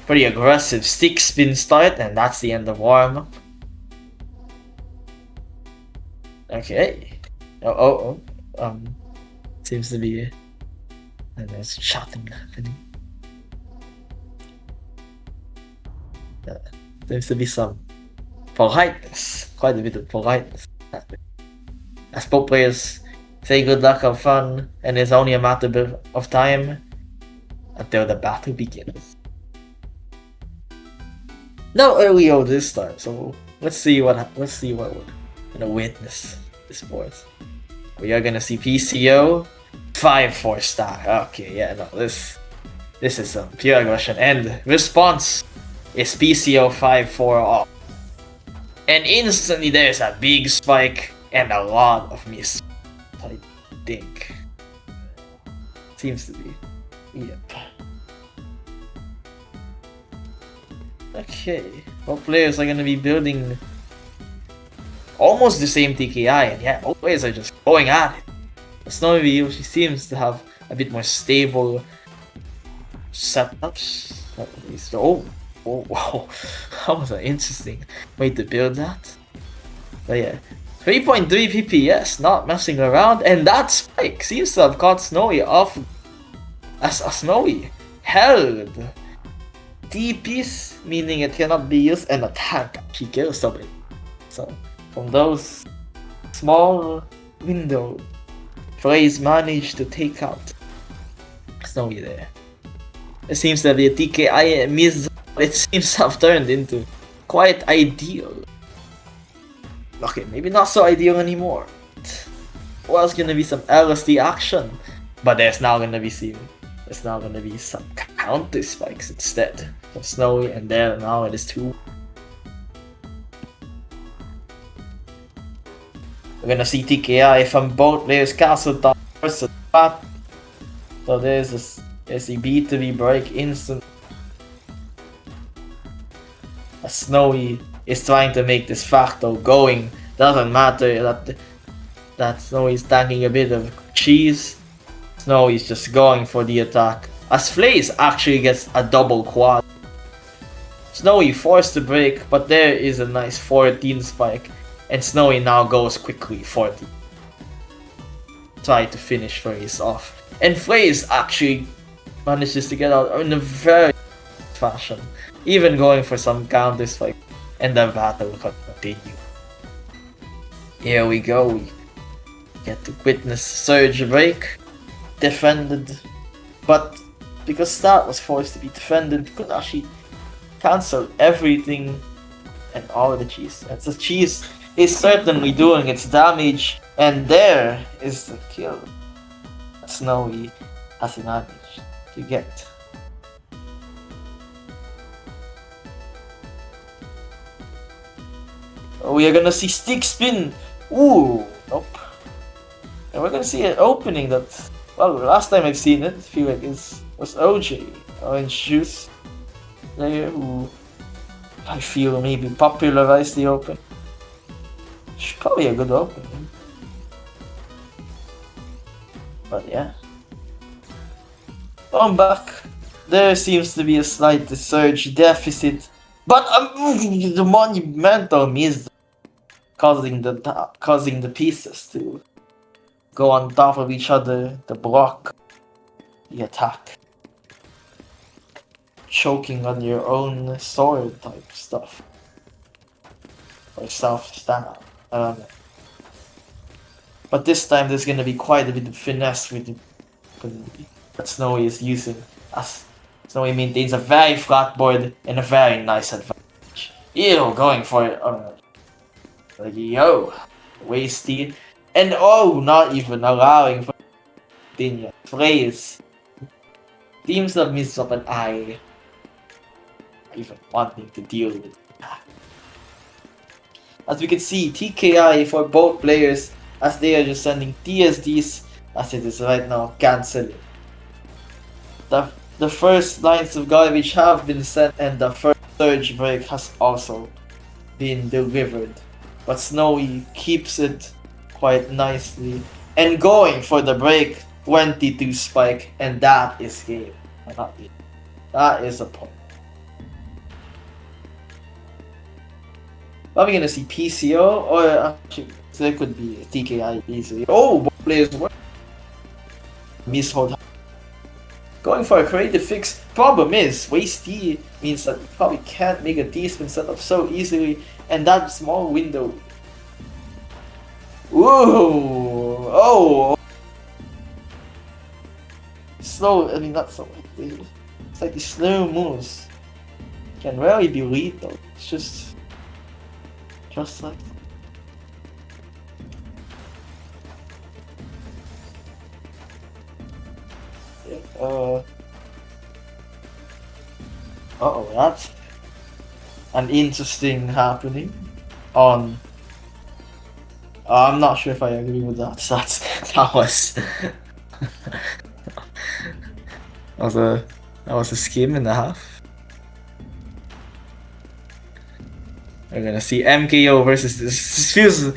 Pretty aggressive stick spin start, and that's the end of warm up. Okay. Seems to be a nice chatting happening. Seems to be some politeness, quite a bit of politeness happening. As both players say good luck, have fun, and it's only a matter of time until the battle begins. No early this time, so let's see what we're gonna witness this board. We are gonna see PCO 5-4 star. Okay, yeah, no, this is some pure aggression and response is PCO 5-4 off. And instantly there's a big spike and a lot of miss. I think. Seems to be. Yep. Okay. Both players are gonna be building almost the same TKI, and yeah, both players are just going at it. Snowy, she seems to have a bit more stable setups. At least. Oh, wow. That was an interesting way to build that. But yeah. 3.3 PPS, not messing around, and that spike seems to have caught Snowy off as a Snowy held DPs, meaning it cannot be used, and attack she kills somebody. So from those small window, FaZe managed to take out Snowy there. It seems to be a TKI miss. It seems to have turned into quite ideal. Okay, maybe not so ideal anymore. Well, it's gonna be some LSD action, but there's now gonna be some counter spikes instead of Snowy, and there now it is 2. We're gonna see TKI from both players castle top versus Pat. So there's a B2B break instant. As Snowy is trying to make this Fractal going. Doesn't matter that Snowy is tanking a bit of cheese. Snowy is just going for the attack. As FaZe actually gets a double quad. Snowy forced to break, but there is a nice 14 spike. And Snowy now goes quickly 40. Try to finish FaZe off. And FaZe actually manages to get out in a very fashion. Even going for some counter spike. And the battle will continue. Here we go. We get to witness Surge break. Defended. But because that was forced to be defended, could actually cancel everything and all the cheese. And the cheese is certainly doing its damage. And there is the kill that Snowy has managed to get. We are gonna see stick spin. Ooh, nope. And we're gonna see an opening that, well, last time I've seen it, I feel like it was OJ, Orange Juice player, who I feel maybe popularized the open. It's probably a good opening. But yeah. On back, there seems to be a slight surge deficit. But the monumental miss causing the pieces to go on top of each other to block the attack. Choking on your own sword type stuff. Or self-stab. I don't know. But this time there's gonna be quite a bit of finesse with that Snowy is using, as Snowy maintains a very flat board and a very nice advantage. Ew, going for it. Like, yo, wasty. And oh, not even allowing for continue. FaZe teams that miss up an eye. Even wanting to deal with it. As we can see, TKI for both players, as they are just sending TSDs as it is right now, canceling. The first lines of garbage have been sent, and the first surge break has also been delivered. But Snowy keeps it quite nicely and going for the break 22 spike, and that is game. That is a point. Are we gonna see PCO, or actually there could be TKI easily? Oh, both players work. Mishold. Going for a creative fix. Problem is, waste T means that you probably can't make a T-spin setup so easily, and that small window. Ooh! Oh! Slow, I mean not so. It's like the slow moves can rarely be lethal. It's just like. Yeah, uh-oh, that's an interesting happening on. I'm not sure if I agree with that. That was that was a scheme and a half. We're gonna see MKO versus this feels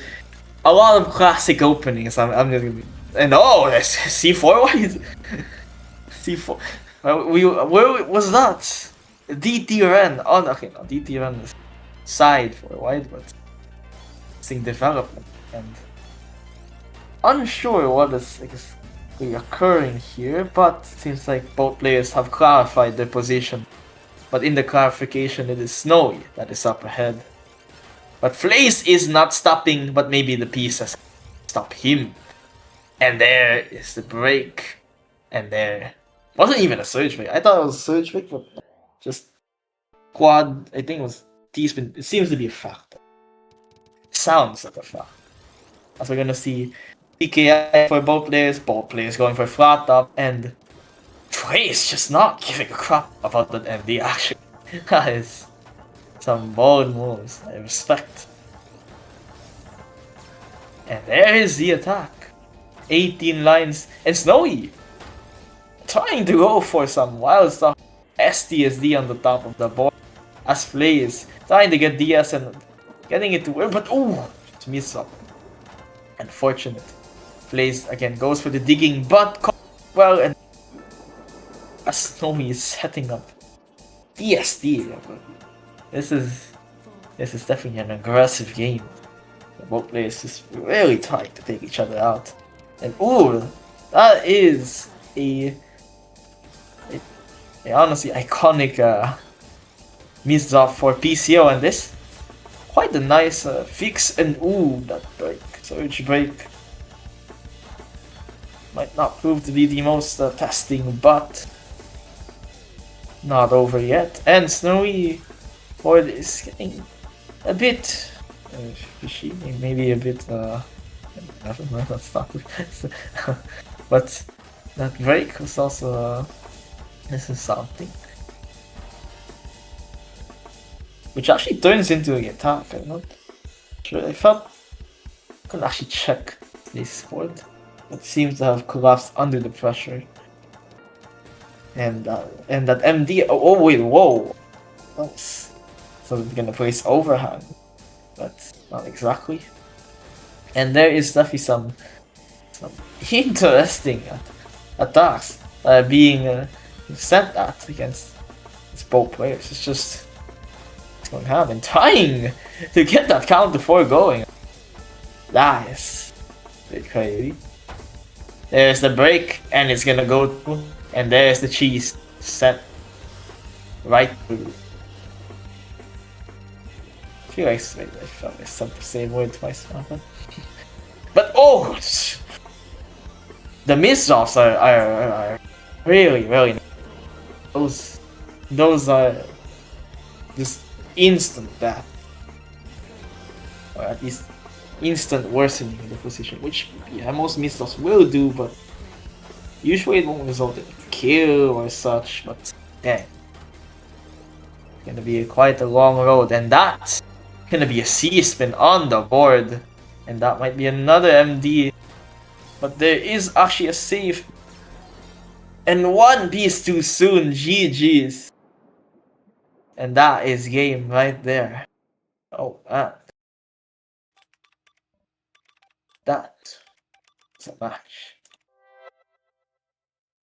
a lot of classic openings. I'm just gonna be, and oh, that's C4 wide. C4. Where was that? DTRN. Oh, okay, no, DTRN is side for wide, but seeing development and unsure what is exactly occurring here, but seems like both players have clarified their position. But in the clarification, it is Snowy that is up ahead. But FaZe is not stopping, but maybe the piece has stopped him. And there is the break. And there wasn't even a surge break. I thought it was a surge break, but just quad. I think it was T-spin. It seems to be a factor. Sounds like a factor. As we're gonna see PKI for both players going for flat top, and FaZe just not giving a crap about that MD actually. That is some bold moves, I respect. And there is the attack. 18 lines, and Snowy trying to go for some wild stuff. STSD on the top of the board, as FaZe trying to get DS and getting it to work, but ooh, it's missed up. Unfortunate. FaZe again goes for the digging, but well, and as Snowy is setting up DSD. This is definitely an aggressive game. Both players just really trying to take each other out. And ooh, that is a honestly iconic miss off for PCO, and this quite a nice fix. And ooh, that break, surge break might not prove to be the most testing, but not over yet. And Snowy board is getting a bit fishy, maybe a bit never mind, that's not but that break was also this is something which actually turns into an attack. I'm not sure. I felt I couldn't actually check this board. It seems to have collapsed under the pressure. And that MD. Oh wait, whoa! Nice. So they're gonna place overhand, but not exactly. And there is definitely some interesting attacks being sent at against both players. It's just it's going to happen. Trying to get that counter 4 going. That is a bit crazy. There's the break, and it's gonna go through, and there's the cheese sent right through. I feel like I felt I said the same word twice. But oh, the miss-offs are really nice. Those are just instant death, or at least instant worsening in the position, which yeah, most miss-offs will do, but usually it won't result in a kill or such. But dang, it's gonna be quite a long road, and that's gonna be a C-spin on the board, and that might be another MD. But there is actually a save. And one piece too soon, GG's. And that is game right there. Oh man. That's a match.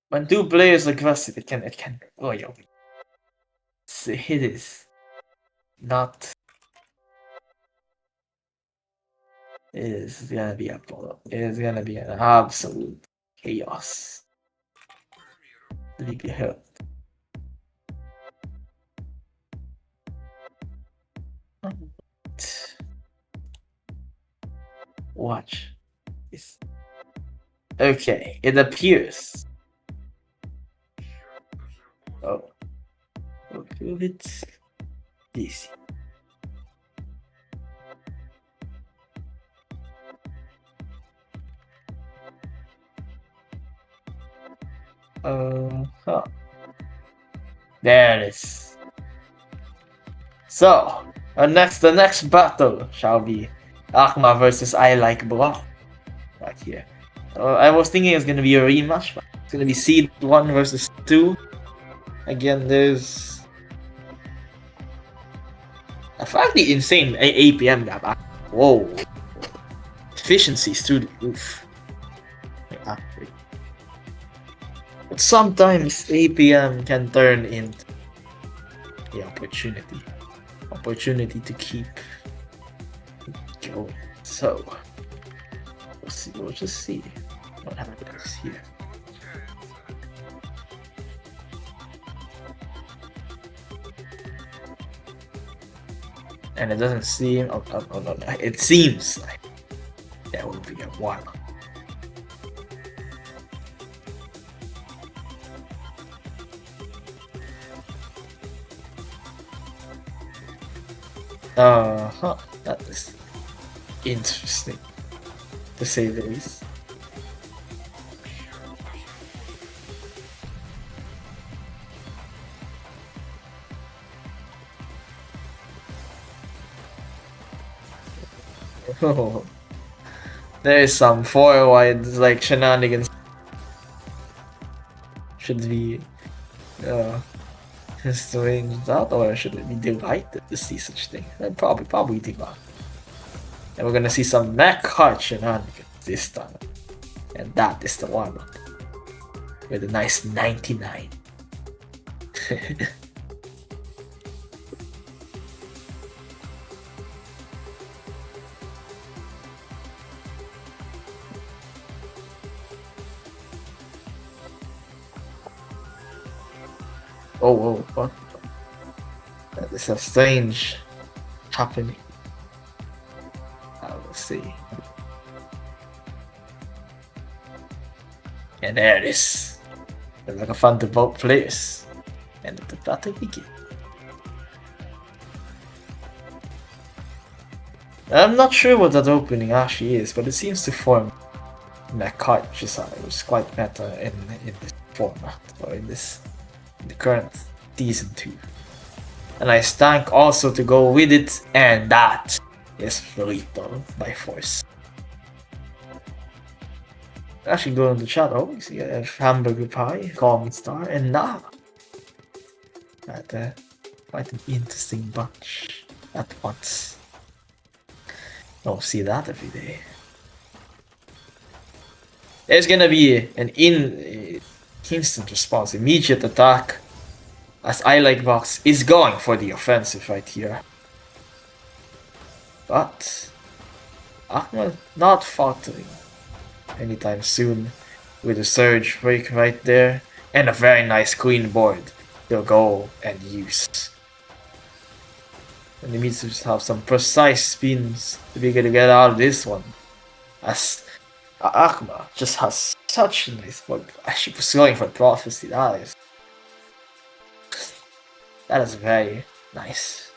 When two players aggressive, it can oh yo. It is not. It is gonna be a blow. It is gonna be an absolute chaos. League hell. Watch this. Okay, it appears. Oh, okay, it's DC. Huh. There it is. So, The next battle shall be Akma versus I Like Block. Right here. I was thinking it's gonna be a rematch, but it's gonna be Seed 1 versus 2. Again, there's a fairly insane APM gap. Whoa. Efficiency's through the roof. But sometimes APM can turn into the opportunity to keep going. So we'll just see what happens here. And it doesn't seem. No, it seems like there will be a one. That is interesting, to say the least. Oh, there is some 4 wide like shenanigans. Should be strange that, or should we be delighted to see such thing? Probably delighted. And we're gonna see some mech heart shenanigans this time. And that is the one with a nice 99. Oh, what? That is a strange happening. I will see. And there it is. It's like a fun to vote players. And the battle begins. I'm not sure what that opening actually is, but it seems to form mech heart, which is quite meta in this format, or in the current season 2. A nice tank also to go with it, and that is lethal by force. Actually, go in the chat. Oh, you see a hamburger pie, Common Star, and now quite an interesting bunch at once. Don't see that every day. There's gonna be an instant response, immediate attack, as I Like Box is going for the offensive right here. But Akma not faltering anytime soon, with a surge break right there and a very nice queen board he'll go and use. And he needs to have some precise spins to be able to get out of this one, as Akma just has such a nice board. Actually, was going for Prophecy. That is very nice.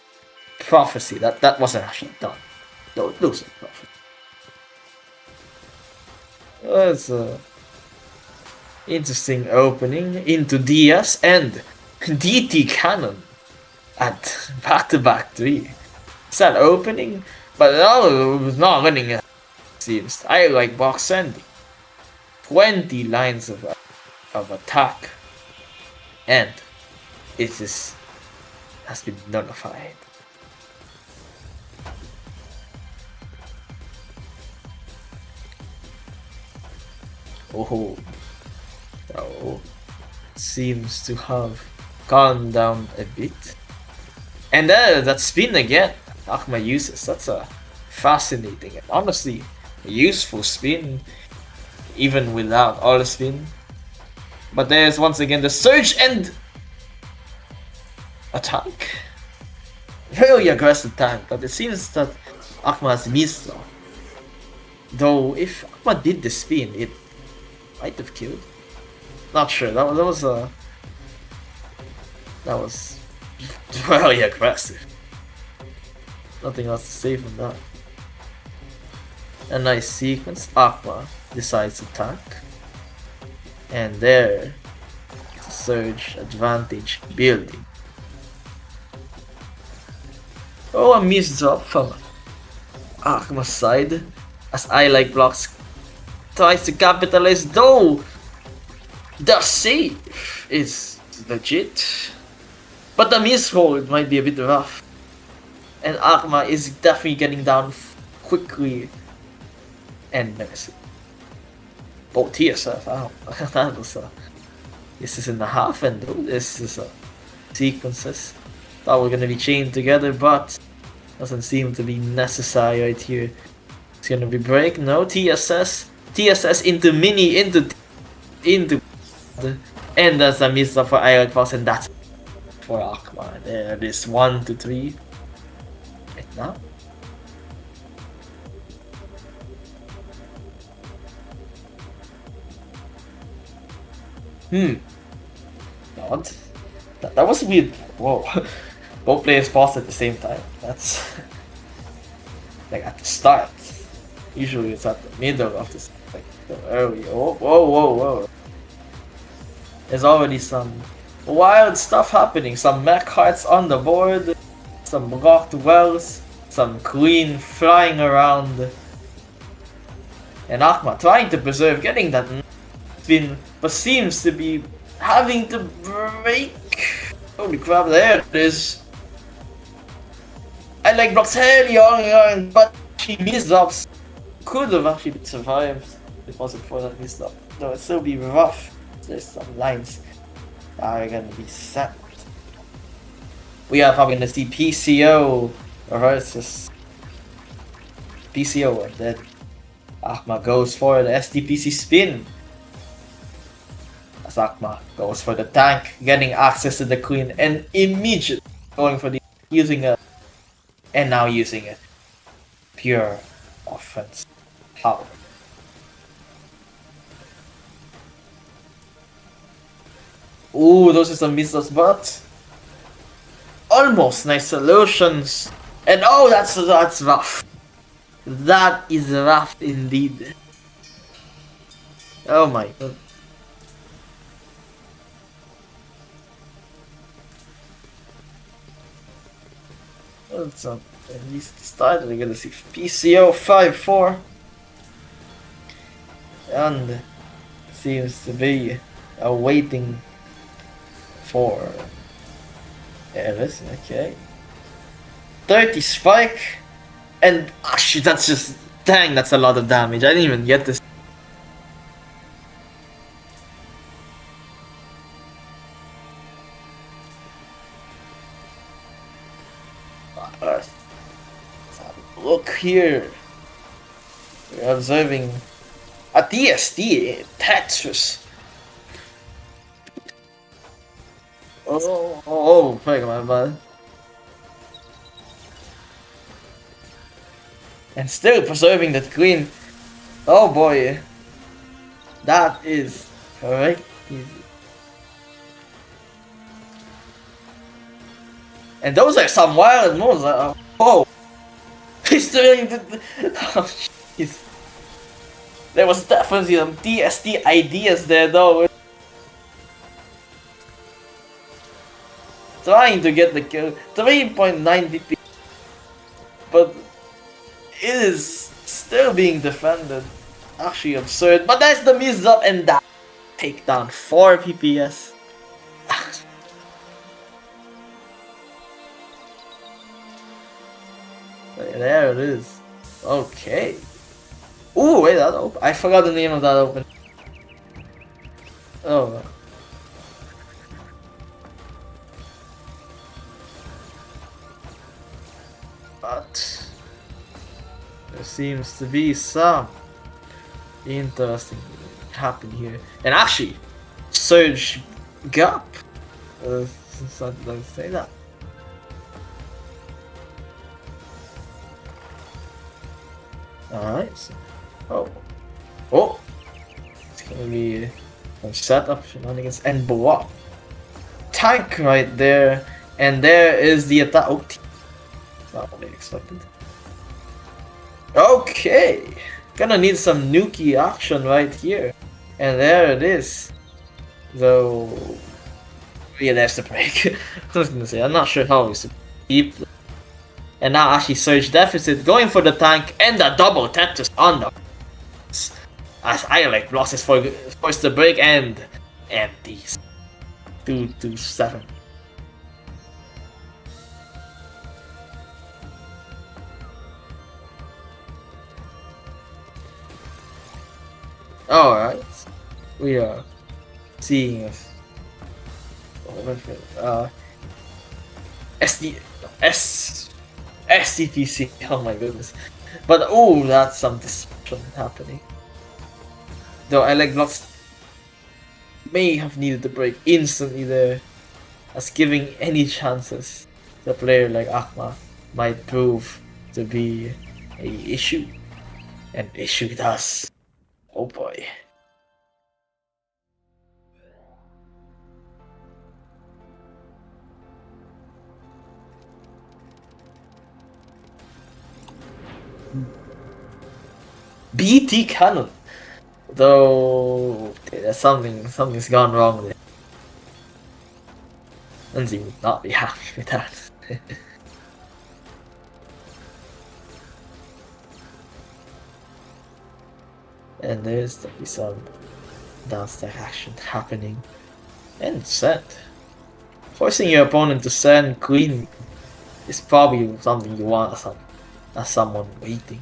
Prophecy, that wasn't actually done. Those are Prophecy. That's a interesting opening into DS and DT Cannon at back-to-back 3. It's that opening, but no, it was not winning it seems. I Like Box sending 20 lines of attack, and it has been nullified. Oh, seems to have gone down a bit. And that spin again, Akma uses. That's a fascinating and honestly useful spin, even without all the spin. But there's once again the surge and a tank. Really aggressive tank, but it seems that Akma has missed though. If Akma did the spin, it might have killed. Not sure. That was very aggressive. Nothing else to say from that. A nice sequence. Akma decides to tank, and there, surge advantage building. Oh, a missed drop from Akma's side. As I like blocks tries to capitalize, though the save is legit. But the mishold might be a bit rough. And Akma is definitely getting down quickly. And menacing. Both TSF, wow. That was this is in the half and this is sequences. Thought we're gonna be chained together, but doesn't seem to be necessary right here. It's gonna be break. No, TSS into mini into and that's a miss for Iron Cross, and that's for Akma. There it is, 1 to 3. Right now. Odd. That was weird. Whoa. Both players paused at the same time. That's like at the start. Usually it's at the middle of this, like the early. Oh, whoa. There's already some wild stuff happening. Some mech hearts on the board, some blocked wells, some queen flying around. And Akma trying to preserve, getting that spin, but seems to be having to break. Holy crap, there it is. I like blocks heavy on, but she missed ups. Could have actually survived if it wasn't for that missed up. Though it'd still be rough. There's some lines that are gonna be set. We are probably gonna see PCO versus PCO, and then Akma goes for the SDPC spin. As Akma goes for the tank, getting access to the queen, and immediately going for the using a and now using it. Pure offense power. Ooh, those are some misses, but almost nice solutions. And oh, that's rough. That is rough indeed. Oh my god. That's at least started. We're gonna see PCO 5-4. And seems to be awaiting for Eris, okay. 30 spike. And actually that's just, dang, that's a lot of damage. I didn't even get this. Let's have a look here. We're observing a DSD Tetris. Oh, fuck my bad. And still preserving that queen. Oh boy. That is correct. Easy. And those are some wild moves. Oh, he's doing the. Oh, jeez. There was definitely some DSD ideas there, though. Trying to get the kill, 3.9 BP, but it is still being defended. Actually absurd, but that's the miss up and that takedown 4 PPS. There it is. Okay. Ooh, wait, that open. I forgot the name of that open. Oh. But there seems to be some interesting happen here. And actually, Surge Gap. Something to say that. Alright, so, oh, it's gonna be some setup shenanigans and blow up. Tank right there, and there is the attack. Oh, not what I expected. Okay, gonna need some Nuki action right here, and there it is. Though, yeah, there's the break. I was gonna say, I'm not sure how it's deep. And now actually Surge Deficit going for the tank and the double Tetris on the as Ialek losses forced the break and empties 2-7. Alright, we are seeing SCTC, oh my goodness. But oh, that's some disruption happening. Though Ialek Blocks may have needed the break instantly there, as giving any chances to a player like Akma might prove to be a issue. And issue it does. Oh boy. BT Cannon. Though something's gone wrong there. Lindsay would not be happy with that. And there's definitely some downstack action happening. And send. Forcing your opponent to send Queen is probably something you want as someone waiting.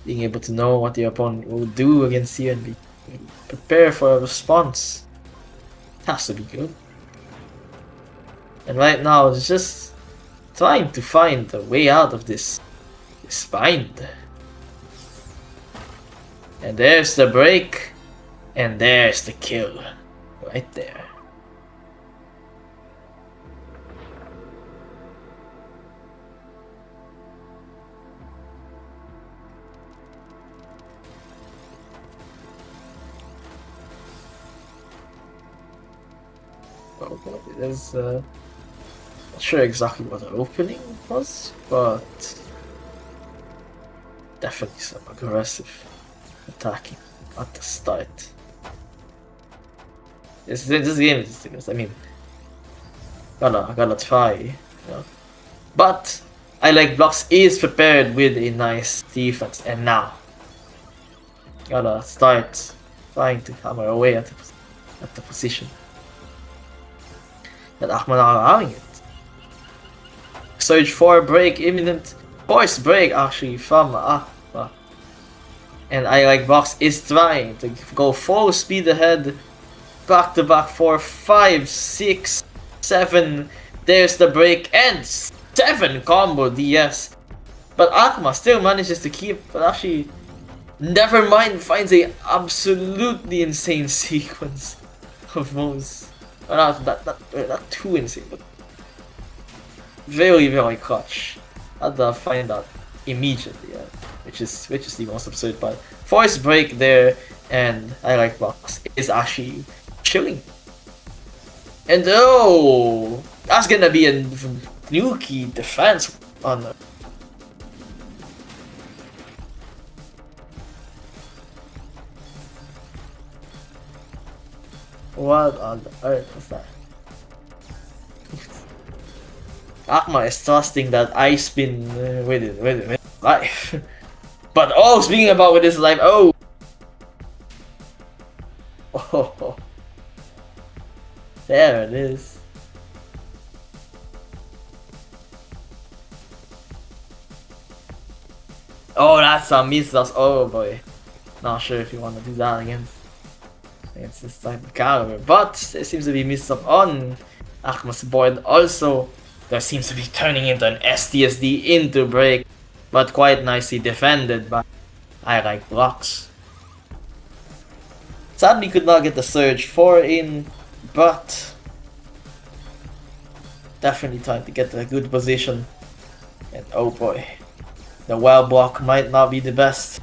Being able to know what your opponent will do against you and be prepared for a response has to be good. And right now it's just trying to find a way out of this bind. And there's the break, and there's the kill, right there. Oh boy, there's not sure exactly what the opening was, but definitely some aggressive attacking at the start. This game is, I mean, gotta try, you know. But Ialek Blocks is prepared with a nice defense, and now gotta start trying to hammer away at the position that Akma not allowing it. Surge 4 break, imminent force break actually from Akma. And Ialek Blocks is trying to go full speed ahead. Back to back 4, 5, 6, 7. There's the break and 7 combo DS. But Akma still manages to keep, but actually Nevermind finds a absolutely insane sequence of moves. Well, not too insane, but very clutch. I'd find out immediately, which is the most absurd part. Force break there, and Ialek Blocks is actually chilling. And oh, that's gonna be a nuky defense on the. What on the earth was that? Akma is trusting that Ice Spin with life. But oh, speaking about with his life, oh! Oh, there it is. Oh, that's a miss. Oh boy. Not sure if you want to do that against this type of caliber, but there seems to be miss up on Akma's board. Also, there seems to be turning into an STSD into break, but quite nicely defended by Ialek Blocks. Sadly, could not get the Surge 4 in, but definitely trying to get a good position. And oh boy, the well block might not be the best,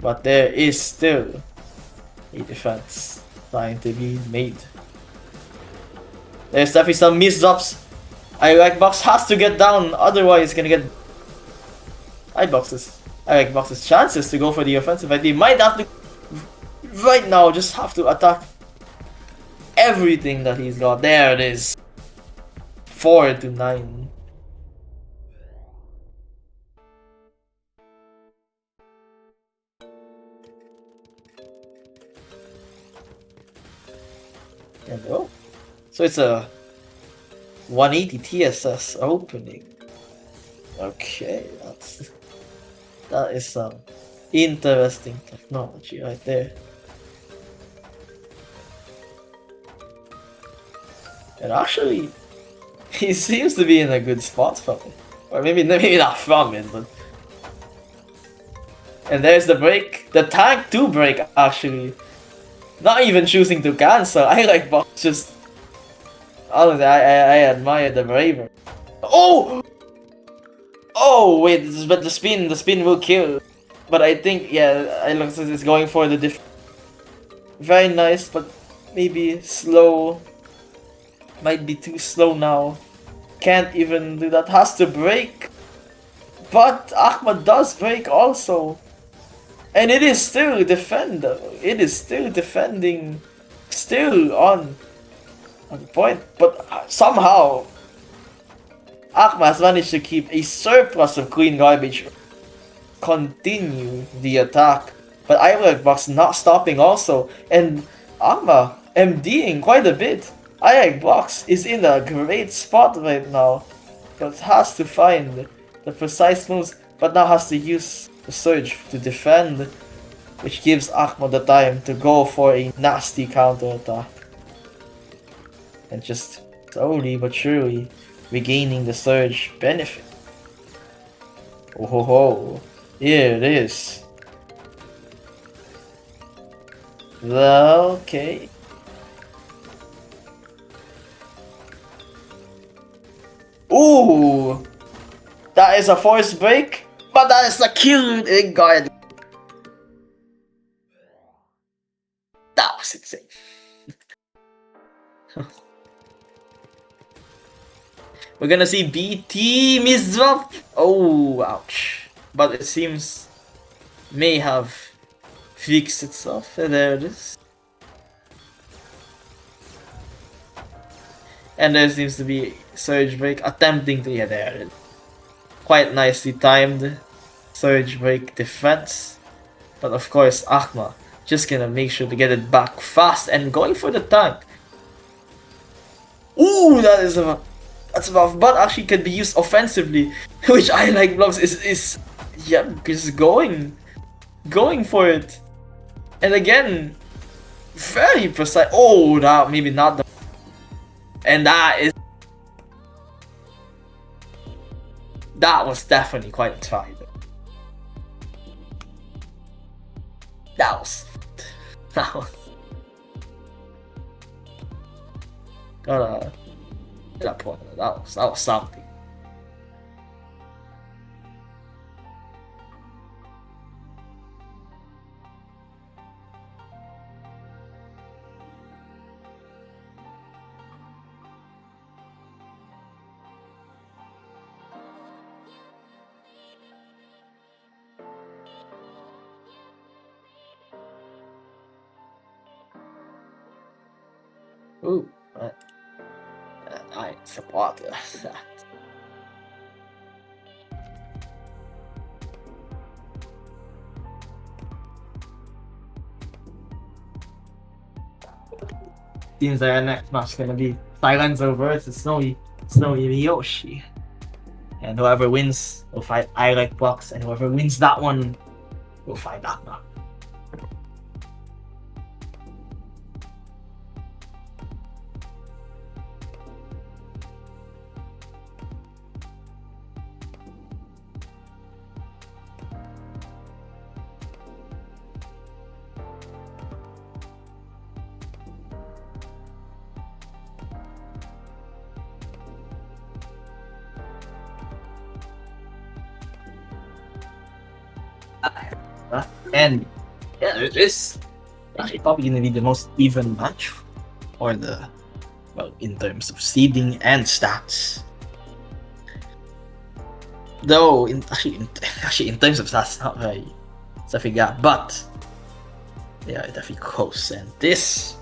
but there is still a defense trying to be made. There's definitely some misdrops. Ialek Blocks has to get down, otherwise he's gonna get Ialek Blocks' chances to go for the offensive. He might have to, right now, just have to attack everything that he's got. There it is. 4 to 9. And oh, so it's a 180 TSS opening. Okay, that is some interesting technology right there. And actually, he seems to be in a good spot from it. Or maybe not from it, but... And there's the break. The tank to break, actually. Not even choosing to cancel. I like Box just... Honestly, I admire the bravery. Oh! Oh, wait, but the spin will kill. But I think, yeah, Illuxus is going for the diff... Very nice, but maybe slow. Might be too slow now. Can't even do that. Has to break. But Ahmad does break also. And it is still defend. It is still defending. Still on point. But somehow Ahmad has managed to keep a surplus of Queen Garbage. Continue the attack. But Box not stopping also. And Ahmad MDing quite a bit. Box is in a great spot right now, but has to find the precise moves, but now has to use the Surge to defend, which gives Ahmad the time to go for a nasty counter attack. And just slowly but surely regaining the Surge benefit. Oh ho ho, here it is. Okay. Ooh! That is a force break, but that is a kill in guard. That was insane. We're gonna see BT misdrop. Oh, ouch. But it seems may have fixed itself. There it is. And there seems to be Surge Break attempting to get there. Quite nicely timed Surge Break defense. But of course, Ahmad just gonna make sure to get it back fast and going for the tank. Ooh, that's rough, but actually can be used offensively, which Blocks is going for it. And again, very precise. Oh, that maybe not the... And that was definitely quite a try. That was gotta that point. That was something. Ooh, I support that. Seems like our next match is gonna be Silenzo versus Snowy Miyoshi. And whoever wins will fight Box, and whoever wins that one will fight Ahmad. And yeah, it is actually probably gonna be the most even match for the, well, in terms of seeding and stats. Though in terms of stats, not very something, yeah, but yeah, definitely close. And this,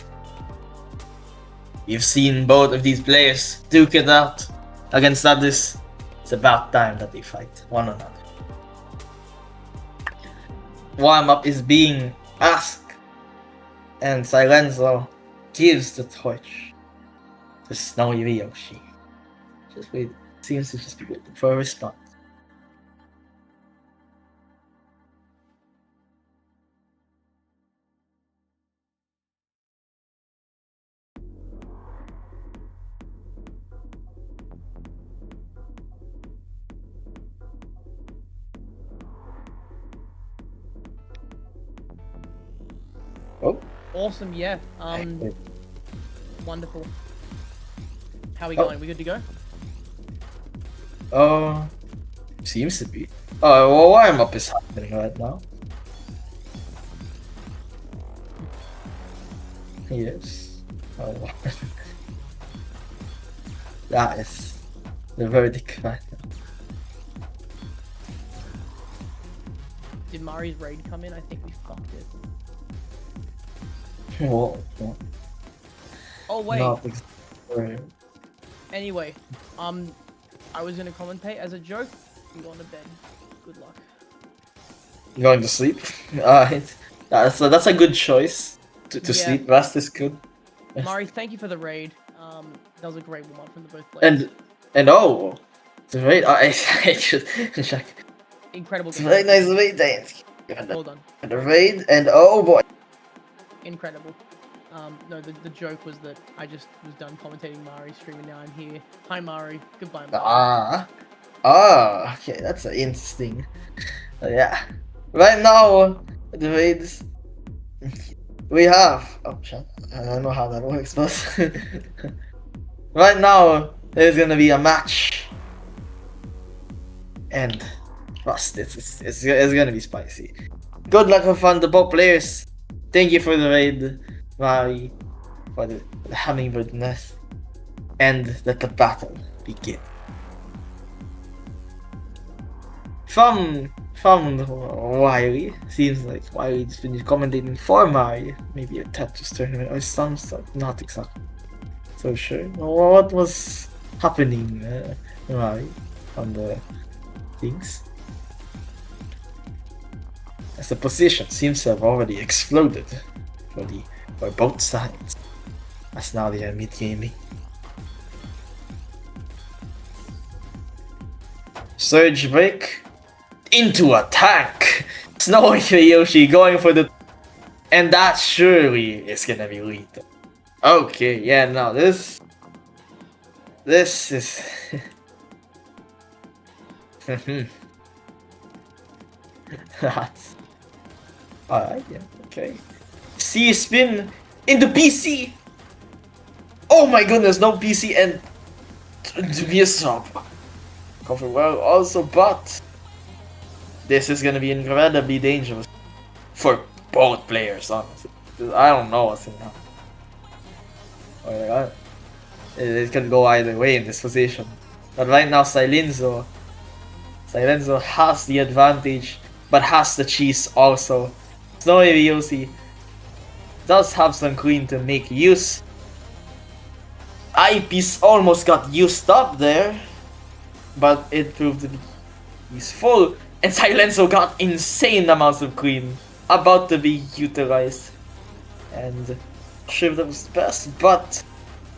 you've seen both of these players duke it out Against others, it's about time that they fight one another. Warm-up is being asked, and Silenzo gives the torch to Snowy Ryoshi. Just wait, seems to just be waiting for a response. Oh, Awesome, yeah. wait. Wonderful. How are we Oh. going? We good to go? Seems to be. Oh, well, warm-up is happening right now. Yes. Oh. That is the verdict right now. Did Mari's raid come in? I think we fucked it. Whoa, whoa. Oh wait. Not exactly. Anyway, I was gonna commentate as a joke. I'm going to bed. Good luck. Going to sleep? Alright. That's a good choice. To Yeah. sleep, rest is good. Mari, thank you for the raid. That was a great warm-up from the both players. And oh, it's a very I should check. Incredible. It's a very nice raid dance. Well done. The raid and oh boy. Incredible. No, the joke was that I just was done commentating Mari streaming. Now I'm here. Hi Mari. Goodbye. Mari. Okay, that's interesting. Yeah. Right now, the raids we have. Oh shit! I don't know how that works, but right now there's gonna be a match, and trust it's gonna be spicy. Good luck and fun to both players. Thank you for the raid, Mari, for the hummingbird nest, and let the battle begin. From Wiley, seems like Wiley's been commentating for Mari, maybe a Tetris tournament or some stuff, not exactly so sure. What was happening, Mari, on the things? As the position seems to have already exploded for both sides, as now they are mid-gaming. Surge break into a tank. Snowy Ryoshi going for the, and that surely is gonna be lethal. Okay, yeah, no, this is that's alright, yeah, okay. C spin into PC. Oh my goodness, no PC and to be a stop. Cover well also, but this is gonna be incredibly dangerous for both players, honestly. I don't know what's gonna happen. Alright, it can go either way in this position. But right now, Silenzo has the advantage, but has the cheese also. Snowy Ryoshi does have some queen to make use. Eyepiece almost got used up there, but it proved to be useful. And Silenzo got insane amounts of queen about to be utilized. And sure that was the best, but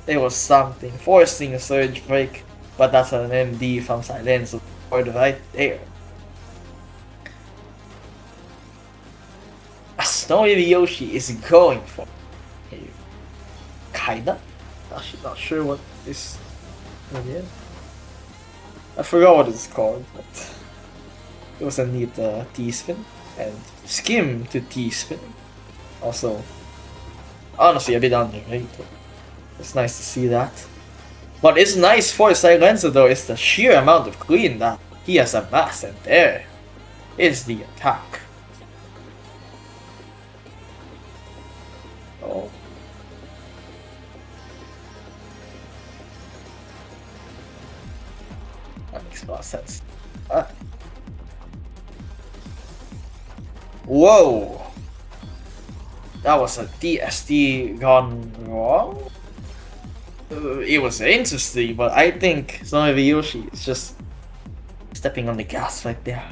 there was something forcing a surge break. But that's an MD from Silenzo for the right there. Snowy Ryoshi is going for kinda. Actually, not sure what this is. I forgot what it's called, but it was a neat T-spin and skim to T-spin. Also, honestly, a bit underrated. It's nice to see that. What is nice for Silenzo though is the sheer amount of queen that he has amassed, and there is the attack. Oh. That makes a lot of sense. Whoa! That was a DSD gone wrong? it was interesting, but I think Snowy Yoshi is just stepping on the gas right there.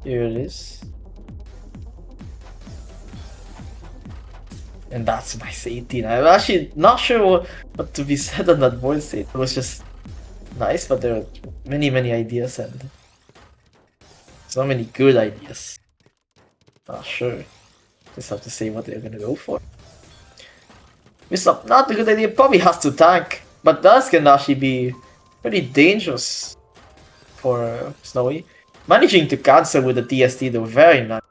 Here it is. And that's my 18. I'm actually not sure what to be said on that voice state. It was just nice, but there were many ideas and so many good ideas. Not sure. Just have to say what they're gonna go for. It's not a good idea. Probably has to tank, but that can actually be pretty dangerous for Snowy. Managing to cancel with the TST though, very nice.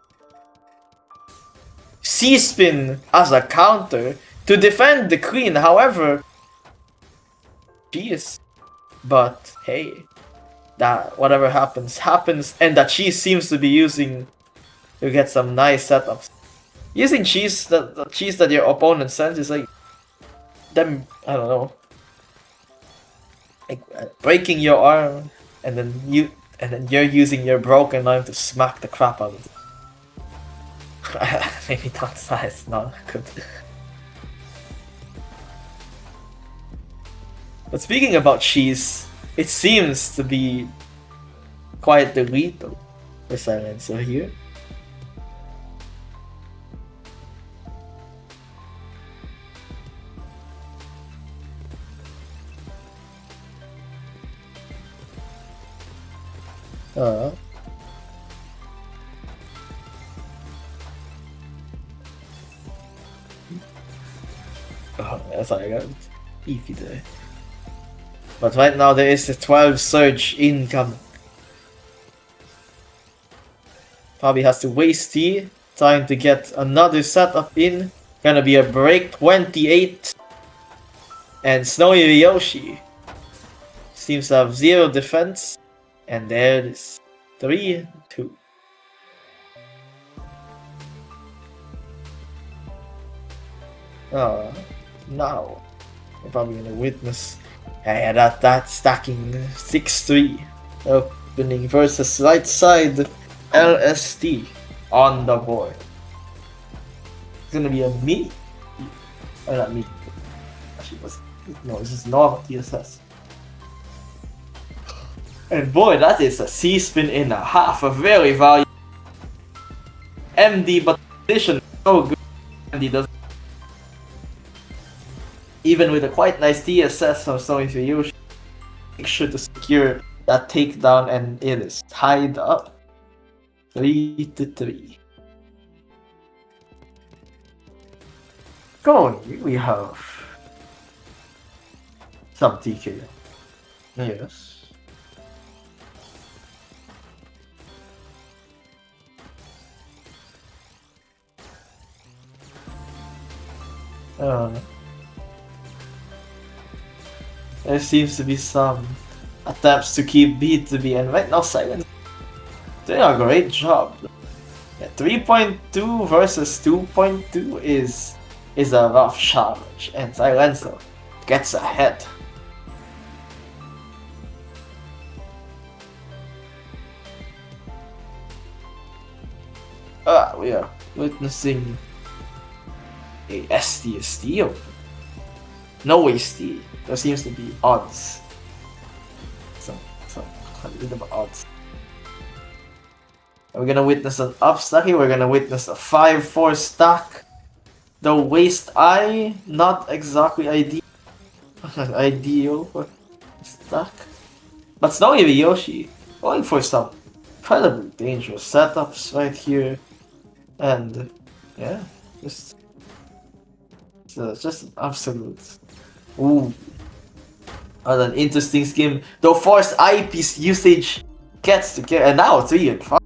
C-spin as a counter to defend the queen, however, jeez. But hey, that whatever happens, and that she seems to be using to get some nice setups. Using cheese, the cheese that your opponent sends is like them, I don't know, like breaking your arm, and then you're using your broken arm to smack the crap out of it. Maybe that's nice, not good. But speaking about cheese, it seems to be quite the lead for Silencer here. Oh, that's all I got. Easy there. But right now there is a 12 surge incoming. Probably has to waste T, trying to get another setup in. Gonna be a break 28. And Snowy Ryoshi seems to have 0 defense. And there it is. 3-2. Now we're probably gonna witness that stacking 6-3 opening versus right side LST on the board. It's gonna be a me. Not me. Actually, no, this is normal TSS. And boy, that is a C-spin in a half, a very valuable MD, but position so good. MD does. Even with a quite nice TSS from Snowy Ryoshi, make sure to secure that takedown, and it is tied up 3-3. Going, we have some TK. Yes. There seems to be some attempts to keep B2B, and right now Silence doing a great job. Yeah, 3.2 versus 2.2 is a rough challenge, and Silencer gets ahead. We are witnessing a STST open. No ST. There seems to be odds. A little bit of odds. We're gonna witness an upstack here. We're gonna witness a 5-4 stack. The waste eye, not exactly ideal for stack. But Snowy Ryoshi going for some incredibly dangerous setups right here. And yeah, just an absolute. Ooh. And an interesting scheme. The forced eyepiece usage gets to get, and now 3 and 5.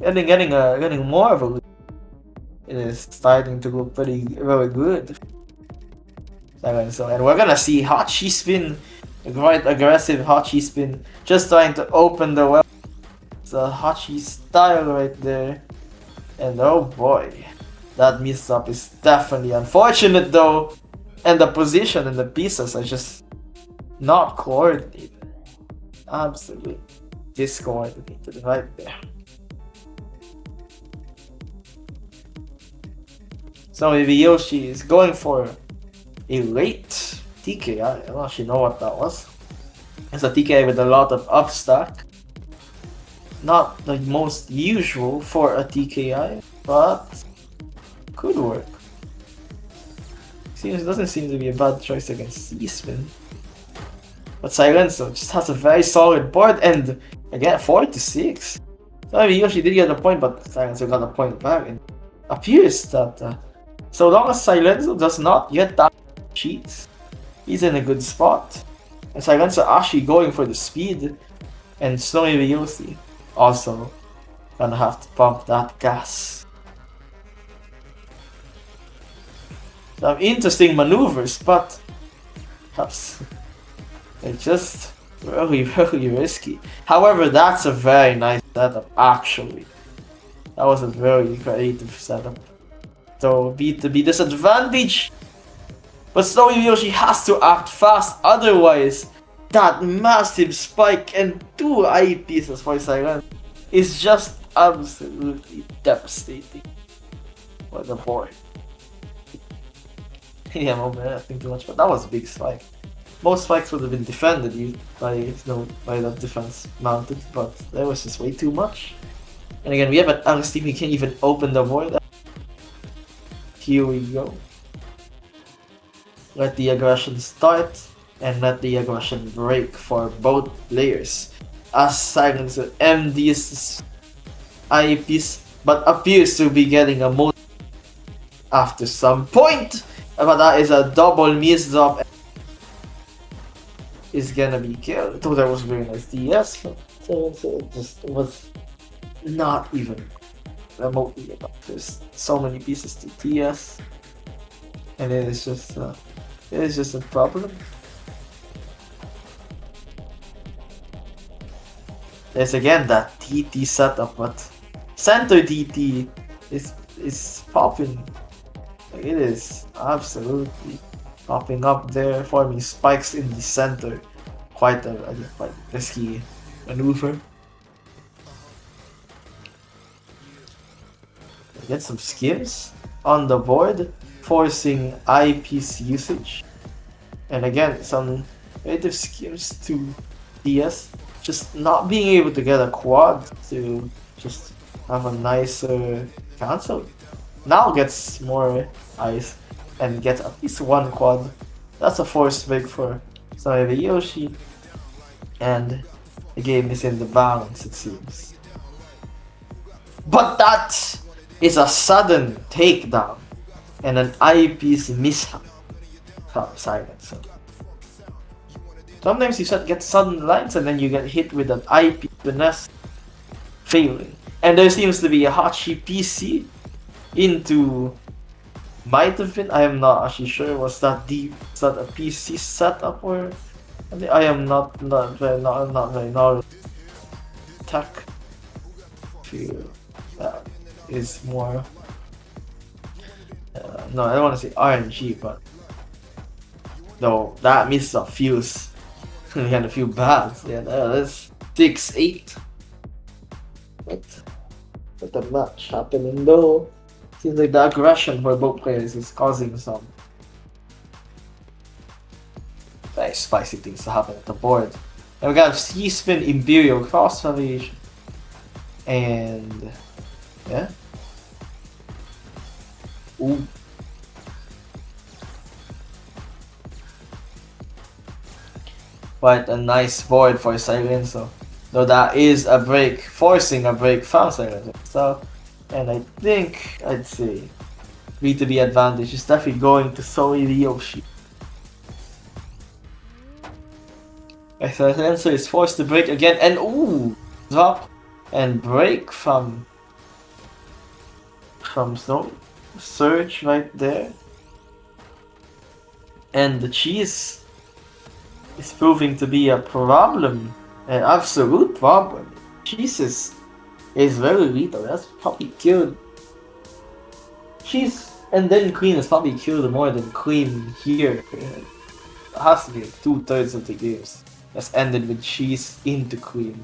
Getting more of a lead. It is starting to look very good. And we're gonna see Hachi spin, quite aggressive Hachi spin, just trying to open the well. It's a Hachi style right there. And oh boy, that miss-up is definitely unfortunate though. And the position and the pieces are just Not coordinated. Absolutely discoordinated right there. So maybe Yoshi is going for a late TKI. I don't actually know what that was. It's a TKI with a lot of upstack. Not the most usual for a TKI, but could work. Doesn't seem to be a bad choice against C-Spin. But Silencio just has a very solid board, and again 4-6. So maybe Yoshi did get a point, but Silencio got a point back. And appears that so long as Silencio does not get that cheats, he's in a good spot. And Silencio actually going for the speed, and Snowy Yoshi also gonna have to pump that gas. Some interesting maneuvers, but perhaps they're just really, really risky. However, that's a very nice setup, actually. That was a very creative setup. So, B2B disadvantage. But Snowy Yoshi has to act fast, otherwise, that massive spike and 2 eye pieces for Silent is just absolutely devastating for the board. Yeah, I'm overreacting too much, but that was a big spike. Most spikes would have been defended by that defense mounted, but that was just way too much. And again, we have an Alex team, we can't even open the board. Here we go. Let the aggression start, and let the aggression break for both players. As Silencio MD's eyepiece, but appears to be getting a most after some point. But that is a double miss drop. Is gonna be killed. Though that was very nice DS. So it just was not even remotely enough. There's so many pieces to TS, and it is just a problem. There's again that DT setup, but center DT is popping. It is absolutely popping up there, forming spikes in the center. Quite a risky maneuver. Get some skims on the board, forcing eyepiece usage. And again, some creative skims to DS. Just not being able to get a quad to just have a nicer cancel. Now gets more eyes and gets at least one quad. That's a forced break for Snowy Yoshi. And the game is in the balance, it seems. But that is a sudden takedown and an eyepiece mishap from Silencio. Sometimes you get sudden lines and then you get hit with an eyepiece finesse, failing. And there seems to be a Hachi PC into, might have been, I am not actually sure, was that a PC setup, or I am not very knowledgeable. Tech feel that is more no, I don't want to say RNG, but though that misses a fuse. We had a few bad. Yeah, that's 6-8. What the match happening though? Seems like the aggression for both players is causing some very spicy things to happen at the board. And we got C-Spin Imperial Cross Variation. And yeah. Ooh. Quite a nice board for Silencio. Though that is a break, forcing a break from Silencio. So, and I think I'd say B2B advantage is definitely going to Snowy Yoshi. Silencio is forced to break again, and ooh, drop and break from Snow. Surge right there. And the cheese is proving to be a problem, an absolute problem. Cheese is very lethal. That's probably killed. Cheese and then Queen has probably killed more than Queen here. has to be like 2/3 of the games has ended with cheese into queen,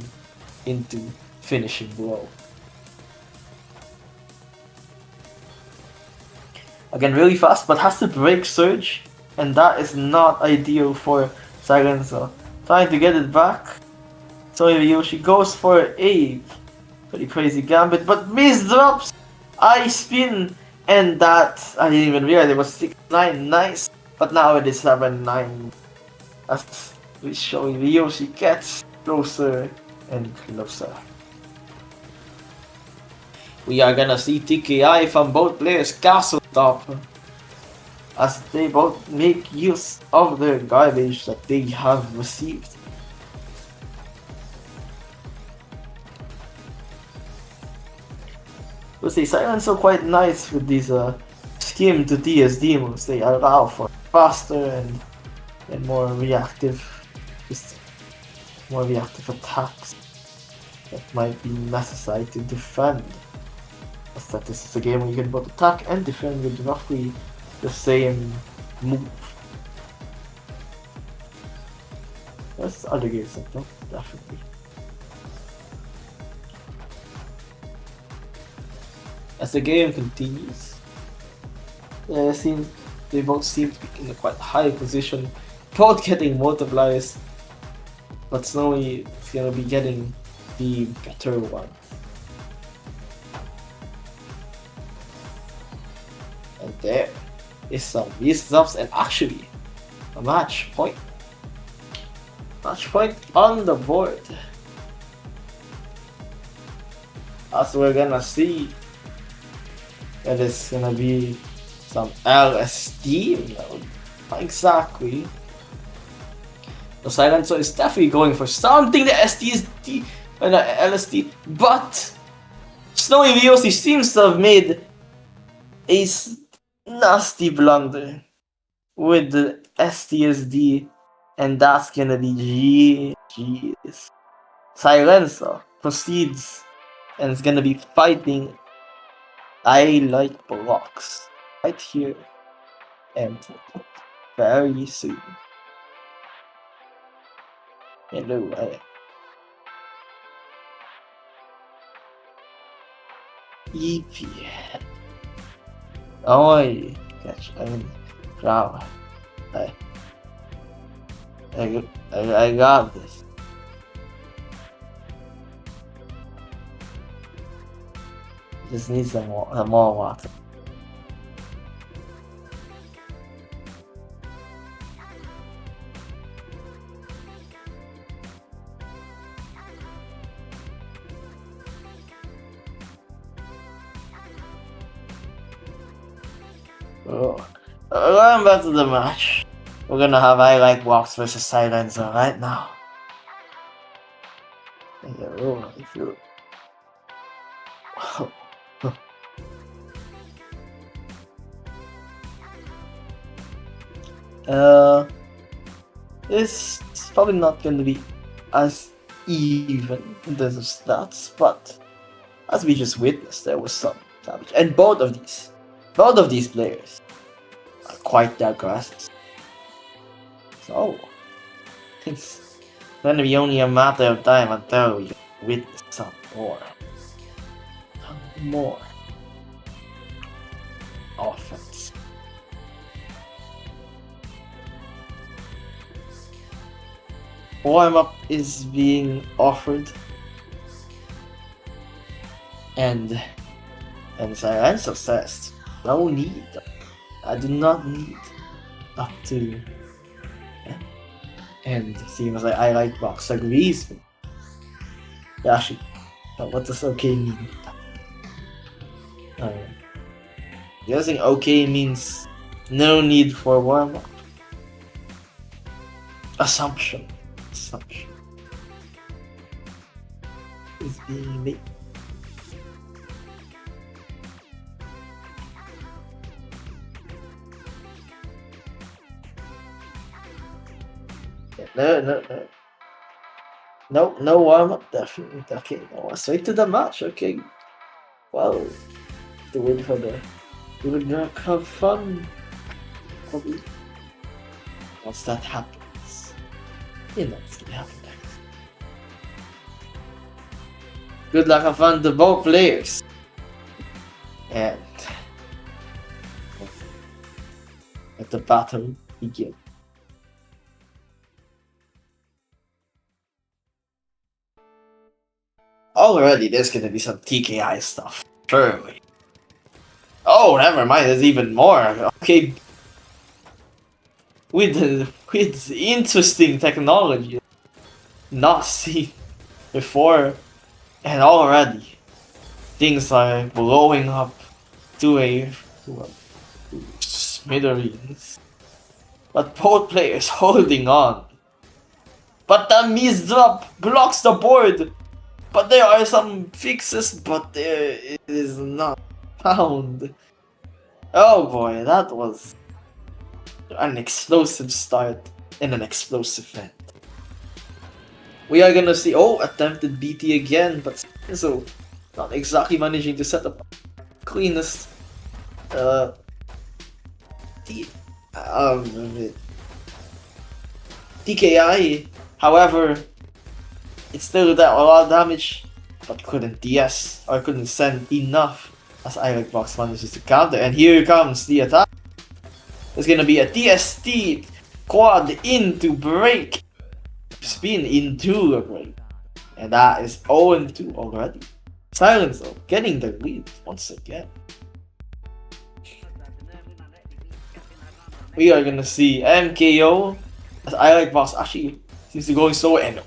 into finishing blow. Again, really fast, but has to break Surge, and that is not ideal for Silencer. Trying to get it back. So Yoshi goes for a pretty crazy gambit, but misdrops Ice Spin, and that I didn't even realize it was 6-9, nice. But now it is 7-9. As we show Yoshi gets closer and closer. We are gonna see TKI from both players castle top as they both make use of the garbage that they have received. We'll say Silencer quite nice with these skim to TSD moves. They allow for faster and more reactive, just more reactive attacks that might be necessary to defend. As that this is a game where you can both attack and defend with roughly the same move. There's other games like that, definitely. As the game continues, they both seem to be in a quite high position, both getting multipliers, but Snowy is gonna be getting the better one. And there is some wisdoms and actually a match point. Match point on the board. As we're gonna see, it is gonna be some LSD. No, not exactly. The Silencer is definitely going for something. The STSD and LSD, but Snowy Viosi seems to have made a nasty blunder with the STSD, and that's gonna be GG's. Silencer proceeds and is gonna be fighting I Like Blocks right here and very soon. Hello, EP. Oi, catch, I mean, wow. I got this. Just need some more water. Oh. Going back to the match. We're gonna have I Like Blocks versus Silencer right now. If you it's probably not going to be as even in terms of stats, but as we just witnessed, there was some damage, and both of these players are quite aggressive. So it's going to be only a matter of time until we witness some more offense. Warm-up is being offered, and Silencer says, no need. I do not need up to. And it seems like I Like Blocks agrees with me. Actually, what does okay mean? Guessing okay means no need for warm-up. Assumption is being made. No warm-up, definitely. Okay, no, straight to the match. Okay, well, the win for the. We would not have fun. Probably. once that happens, you know what's gonna happen next. Good luck and fun to both players. And let the battle begin. Already there's gonna be some TKI stuff, surely. Oh, never mind, there's even more. Okay. With interesting technology not seen before, and already things are blowing up to a smithereens. But both players holding on. But the Mies drop blocks the board. But there are some fixes, but there it is not found. Oh boy, that was an explosive start and an explosive end. We are gonna see, oh, attempted BT again, but so not exactly managing to set up cleanest TKI. However, it still did a lot of damage, but couldn't DS or couldn't send enough as Ilecbox manages to counter. And here comes the attack. There's gonna be a TST quad in to break, spin into a break, and that is 0-2 already. Silencer getting the lead once again. We are gonna see MKO as Ilecbox actually seems to go so, and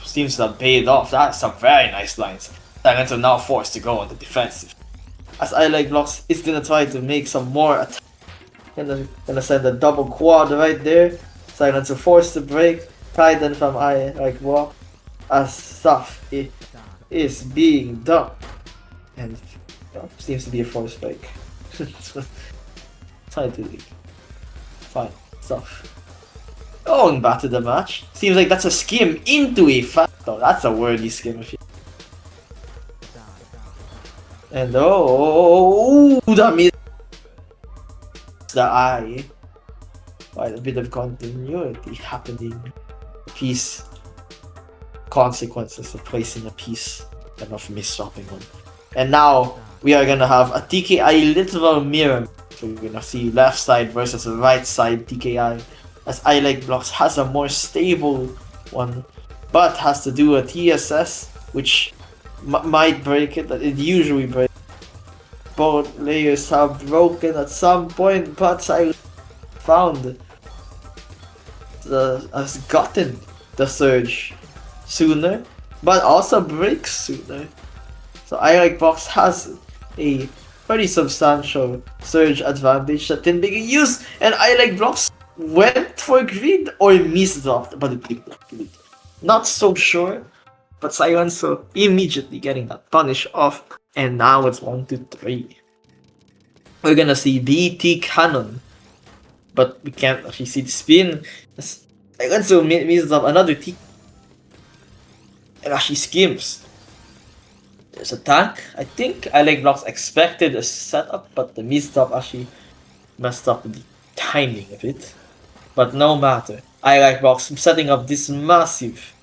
seems to have paid off. That's some very nice lines. Silencer now forced to go on the defensive. As Ilecbox is gonna try to make some more attacks. Gonna send a double quad right there. Silencer forced to break. Titan from Ilecbox as stuff is being done. And seems to be a force break. Trying to leave. Fine stuff. Going back to the match. Seems like that's a skim into a Phantom. That's a wordy skim. And that means the eye. Quite a bit of continuity happening. Piece consequences of placing a piece and of mis-swapping one. And now we are gonna have a TKI literal mirror. So we're gonna see left side versus right side TKI. As Ilecbox has a more stable one, but has to do a TSS, which might break it. It usually breaks. Both layers have broken at some point, but I found has gotten the surge sooner, but also breaks sooner. So Ilecbox has a pretty substantial surge advantage that didn't be used, and Ilecbox went for greed or misdropped, but it didn't greed. Not so sure, but Silencer immediately getting that punish off, and now it's 1-3. We're gonna see BT Cannon, but we can't actually see the spin. Silencer misdrop another T, and actually skims. There's a tank. I think Ilecbox expected a setup, but the misdrop actually messed up the timing of it. But no matter, Ilecbox setting up this massive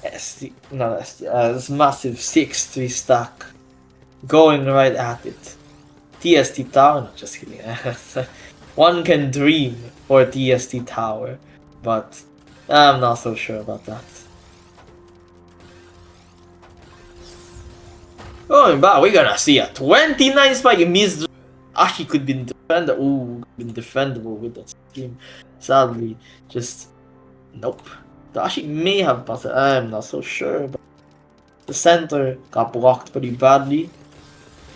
this massive 6-3 stack, going right at it. TST Tower, no, just kidding. One can dream for TST Tower, but I'm not so sure about that. Going back, we're gonna see a 29 spike miss. Actually could be defendable with that scheme. Sadly, just nope. Actually may have passed it. I'm not so sure, but the center got blocked pretty badly.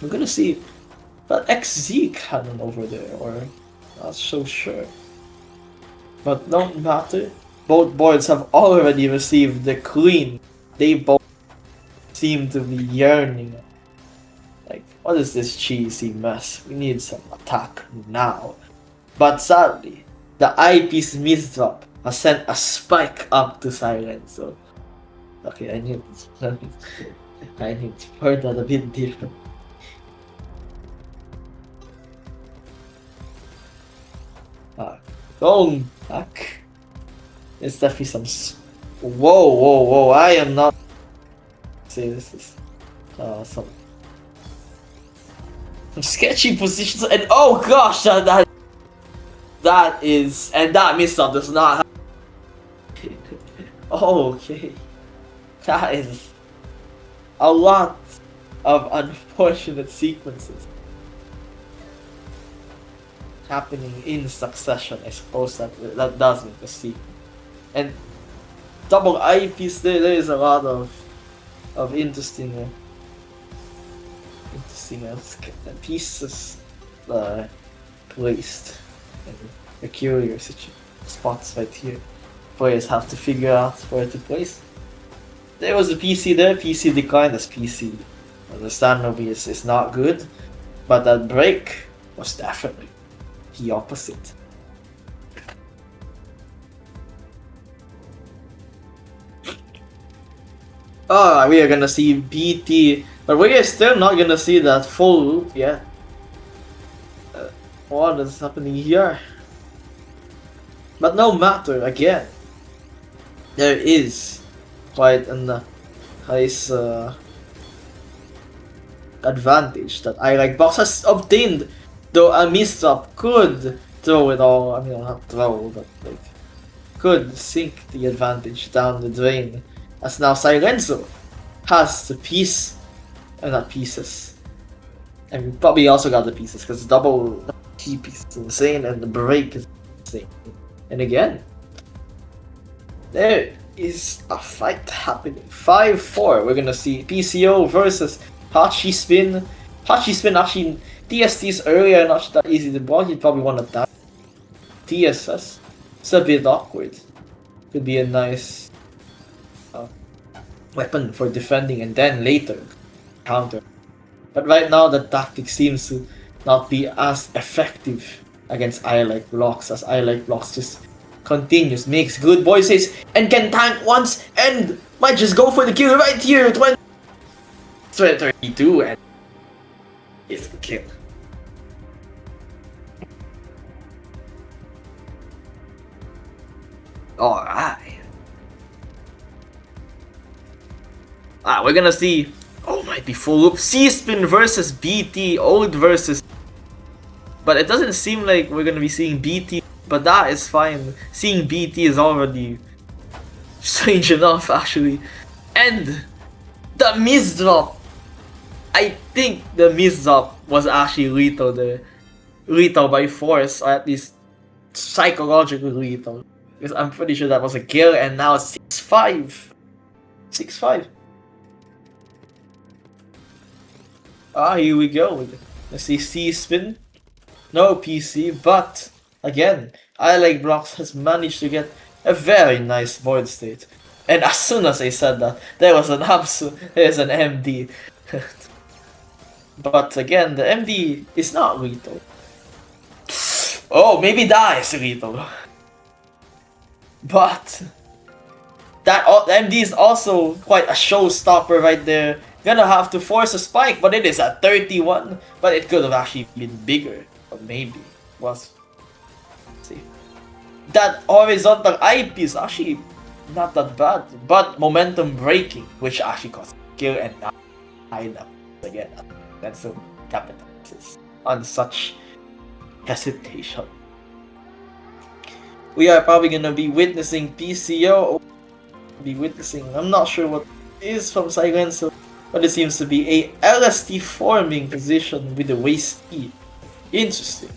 We're gonna see that XZ cannon over there, or not so sure. But don't matter. Both boards have already received the clean. They both seem to be yearning. Like, what is this cheesy mess? We need some attack now. But sadly, the eyepiece misdrop has sent a spike up to Silence. So, okay, I need to word that a bit different. Going back. It's definitely some. Whoa! I am not. Say this is some sketchy positions, and oh gosh, that is, and that missed up does not. Okay, that is a lot of unfortunate sequences happening in succession. I suppose that does make a sequence. And double eyepiece, there is a lot of interesting pieces placed in peculiar spots right here. Players have to figure out where to place. There was a PC there, PC declined as PC. Understandably, is not good, but that break was definitely the opposite. Oh, we are gonna see BT, but we are still not gonna see that full loop yet. What is happening here? But no matter, again, there is quite a nice advantage that iLikeBlox has obtained, though a misstep could throw it all, I mean not throw, but like, could sink the advantage down the drain, as now Silenzo has the piece, not pieces, and we probably also got the pieces, because double key piece is insane, and the break is insane. And again, there is a fight happening. 5-4. We're gonna see PCO versus Hachi Spin. Hachi Spin actually, TSTs earlier not that easy to block. He'd probably want to die. TSS. It's a bit awkward. Could be a nice weapon for defending and then later counter. But right now the tactic seems to not be as effective against iLikeBlox, as iLikeBlox just continues, makes good voices, and can tank once, and might just go for the kill right here. 32, and it's the kill. Alright. We're gonna see. Oh, might be full loop. C-Spin versus BT, old versus. But it doesn't seem like we're gonna be seeing BT, but that is fine. Seeing BT is already strange enough, actually. And the misdrop. I think the misdrop was actually lethal there. Lethal by force, or at least psychologically lethal. Because I'm pretty sure that was a kill, and now it's 6-5. 6-5. Here we go. Let's see C-Spin. No PC, but again, iLikeBlox has managed to get a very nice board state. And as soon as I said that, there's an MD. But again, the MD is not lethal. Oh, maybe that is lethal. But that MD is also quite a showstopper right there. Gonna have to force a spike, but it is at 31. But it could have actually been bigger. Or maybe was. Let's see. That horizontal IP is actually not that bad. But momentum breaking, which actually caused kill and hide up again. That's so capitalizes on such hesitation. We are probably gonna be witnessing PCO. I'm not sure what it is from Silenzo, but it seems to be a LST forming position with the waist E. Interesting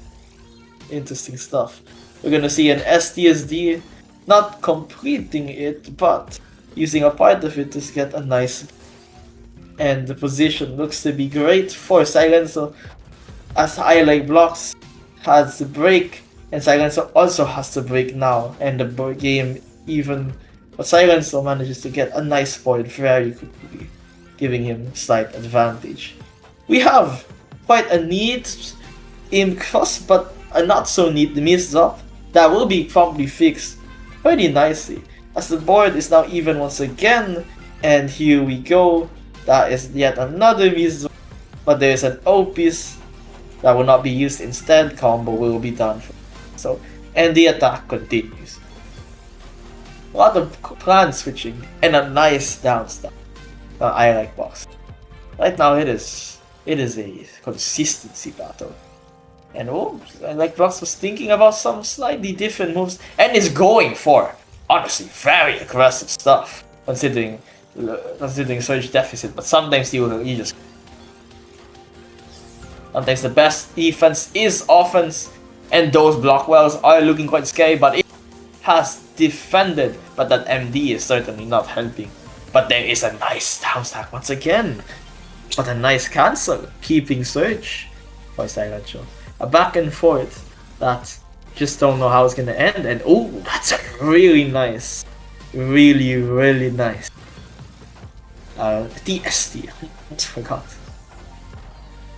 stuff. We're gonna see an STSD, not completing it, but using a part of it to get a nice. And the position looks to be great for Silenzo, as iLikeBlox has the break, and Silenzo also has to break now, and the game even. But Silenzo manages to get a nice point very quickly, giving him slight advantage. We have quite a neat aim cross, but a not so neat miss up that will be promptly fixed pretty nicely, as the board is now even once again, and here we go. That is yet another miss, but there's an O piece that will not be used instead. Combo will be done. So and the attack continues. A lot of plan switching and a nice down stop. I like box. Right now it is a consistency battle. And I like Brox was thinking about some slightly different moves and is going for, honestly, very aggressive stuff considering surge deficit. But sometimes you just sometimes the best defense is offense, and those block wells are looking quite scary. But it has defended, but that MD is certainly not helping. But there is a nice down stack once again. But a nice cancel, keeping Surge for Silencio. A back and forth that just don't know how it's gonna end. And oh, that's a really nice, really nice DST. I forgot.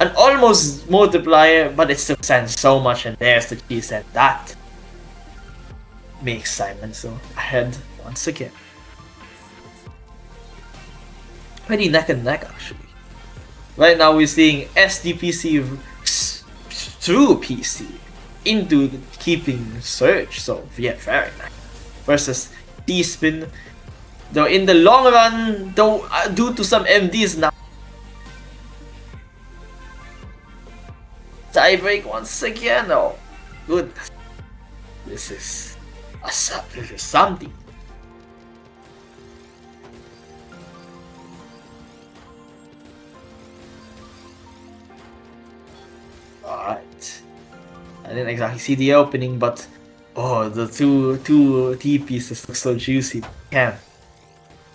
An almost multiplier, but it still sends so much, and there's the cheese, and that makes Silencio ahead once again. Pretty neck and neck actually. Right now we're seeing SDPC through PC into keeping Surge, so yeah, very nice. Versus D-Spin, though in the long run, though due to some MDs now. Tie break once again, oh goodness. This is something. Alright. I didn't exactly see the opening, but oh, the two T pieces look so juicy. Damn.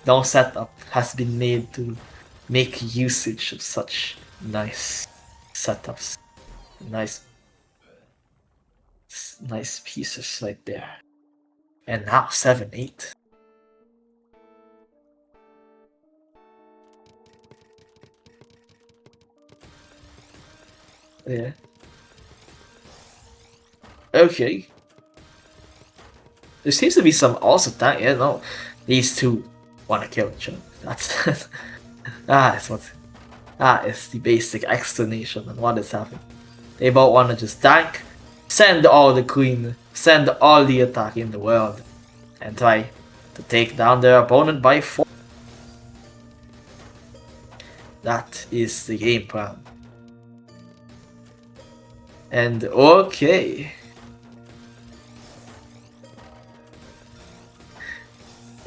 No setup has been made to make usage of such nice setups. Nice pieces right there. And now 7-8. Yeah. Okay. There seems to be some also that, yeah, no. These two wanna kill each other. That's that is the basic explanation on what is happening. They both wanna just tank, send all the queen, send all the attack in the world, and try to take down their opponent by 4. That is the game plan. And okay.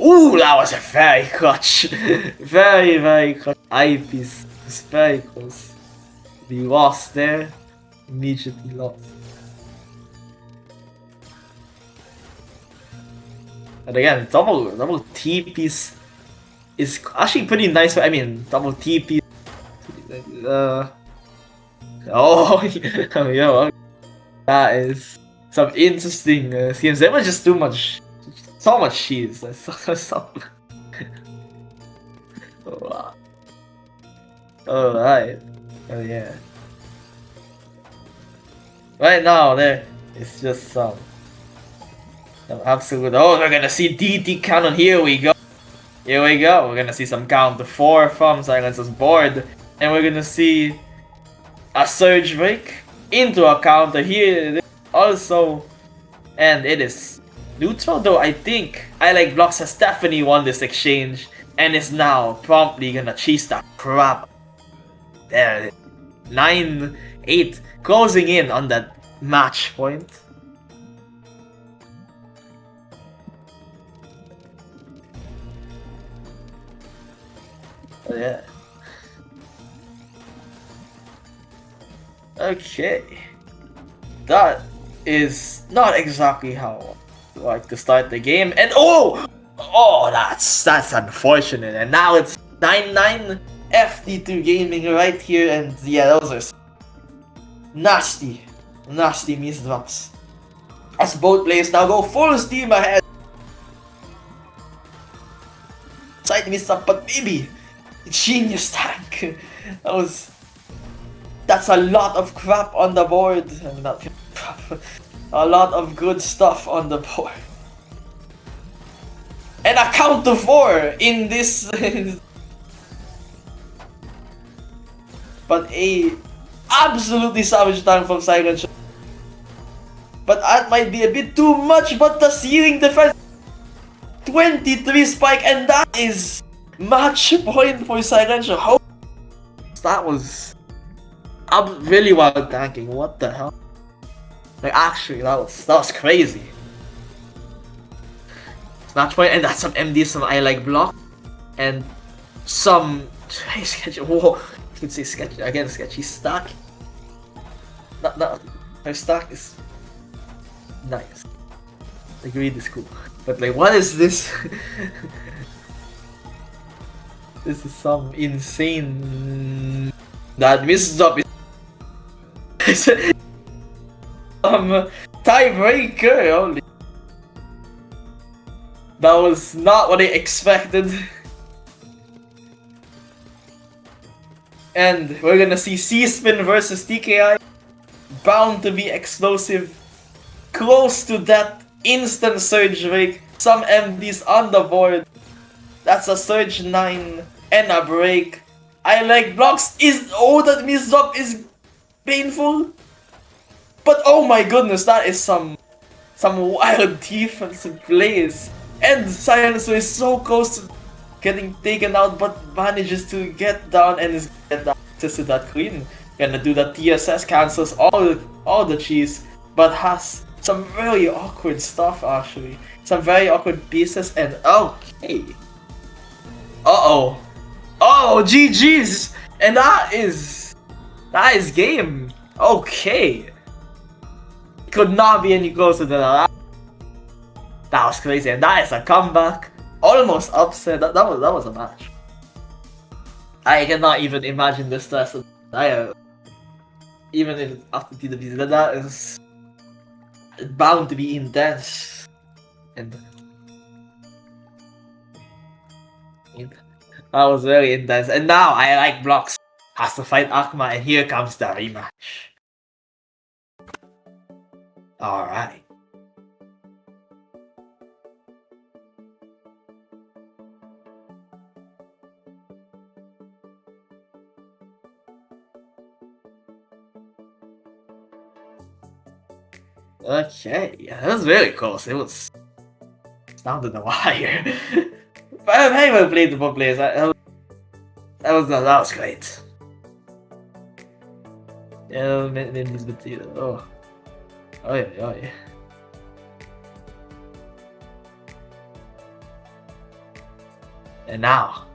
Ooh, that was a very clutch. very clutch eyepiece. It's very close. We lost there. Immediately lost. And again, double T piece is actually pretty nice. I mean, double T piece. Oh, yo, that is some interesting schemes. There was just so much cheese. Wow. Alright. Oh yeah. Right now, there it's just some absolute. Oh, we're gonna see DT cannon. Here we go. We're gonna see some count to 4 from Silence's board, and we're gonna see a surge break into a counter here also, and it is neutral, though I think I Like Blocks has definitely won this exchange and is now promptly gonna cheese the crap. There, 9-8, closing in on that match point. Oh, yeah. Okay, that is not exactly how I like to start the game, and oh, that's unfortunate. And now it's 9-9 FD2 Gaming right here, and yeah, those are nasty misdrops. As both players now go full steam ahead. Side misdrop, but maybe genius tank. That's a lot of crap on the board. I mean, not crap. A lot of good stuff on the board. And a count to 4 in this. But a absolutely savage tank from Silencio. but that might be a bit too much. But the ceiling defense, 23 spike, and that is match point for Silencio. How that was really wild tanking. What the hell? Like actually, that was crazy. Match point, and that's some MD, some I like block, and some sketchy. Whoa, you could say sketchy again. Sketchy stack. Not her stack is nice. The greed is cool, but like, what is this? This is some insane. That Mizdop is tiebreaker only. That was not what I expected. And we're gonna see C-Spin versus TKI. Bound to be explosive. Close to that instant Surge break. Some MDs on the board. That's a Surge 9 and a break. I like blocks is... Oh, that Mizdop is painful. But oh my goodness, that is some wild defensive plays. And Silencio is so close to getting taken out, but manages to get down and is get down to that clean. Gonna do that TSS, cancels all the cheese, but has some really awkward stuff actually. Some very awkward pieces, and okay. Uh-oh. Oh, GG's! And that is game. Okay. Could not be any closer than that. That was crazy, and that is a comeback. Almost upset. That was a match. I cannot even imagine the stress. Even if it's after TWC, that is bound to be intense. And that was very intense. And now I like blocks. Has to fight Akma, and here comes the rematch. Alright. Okay, yeah, that was very close. It was down to the wire. But I very well played the both players. That was great. Yeah, Mindy's Batida. Oh yeah. And now,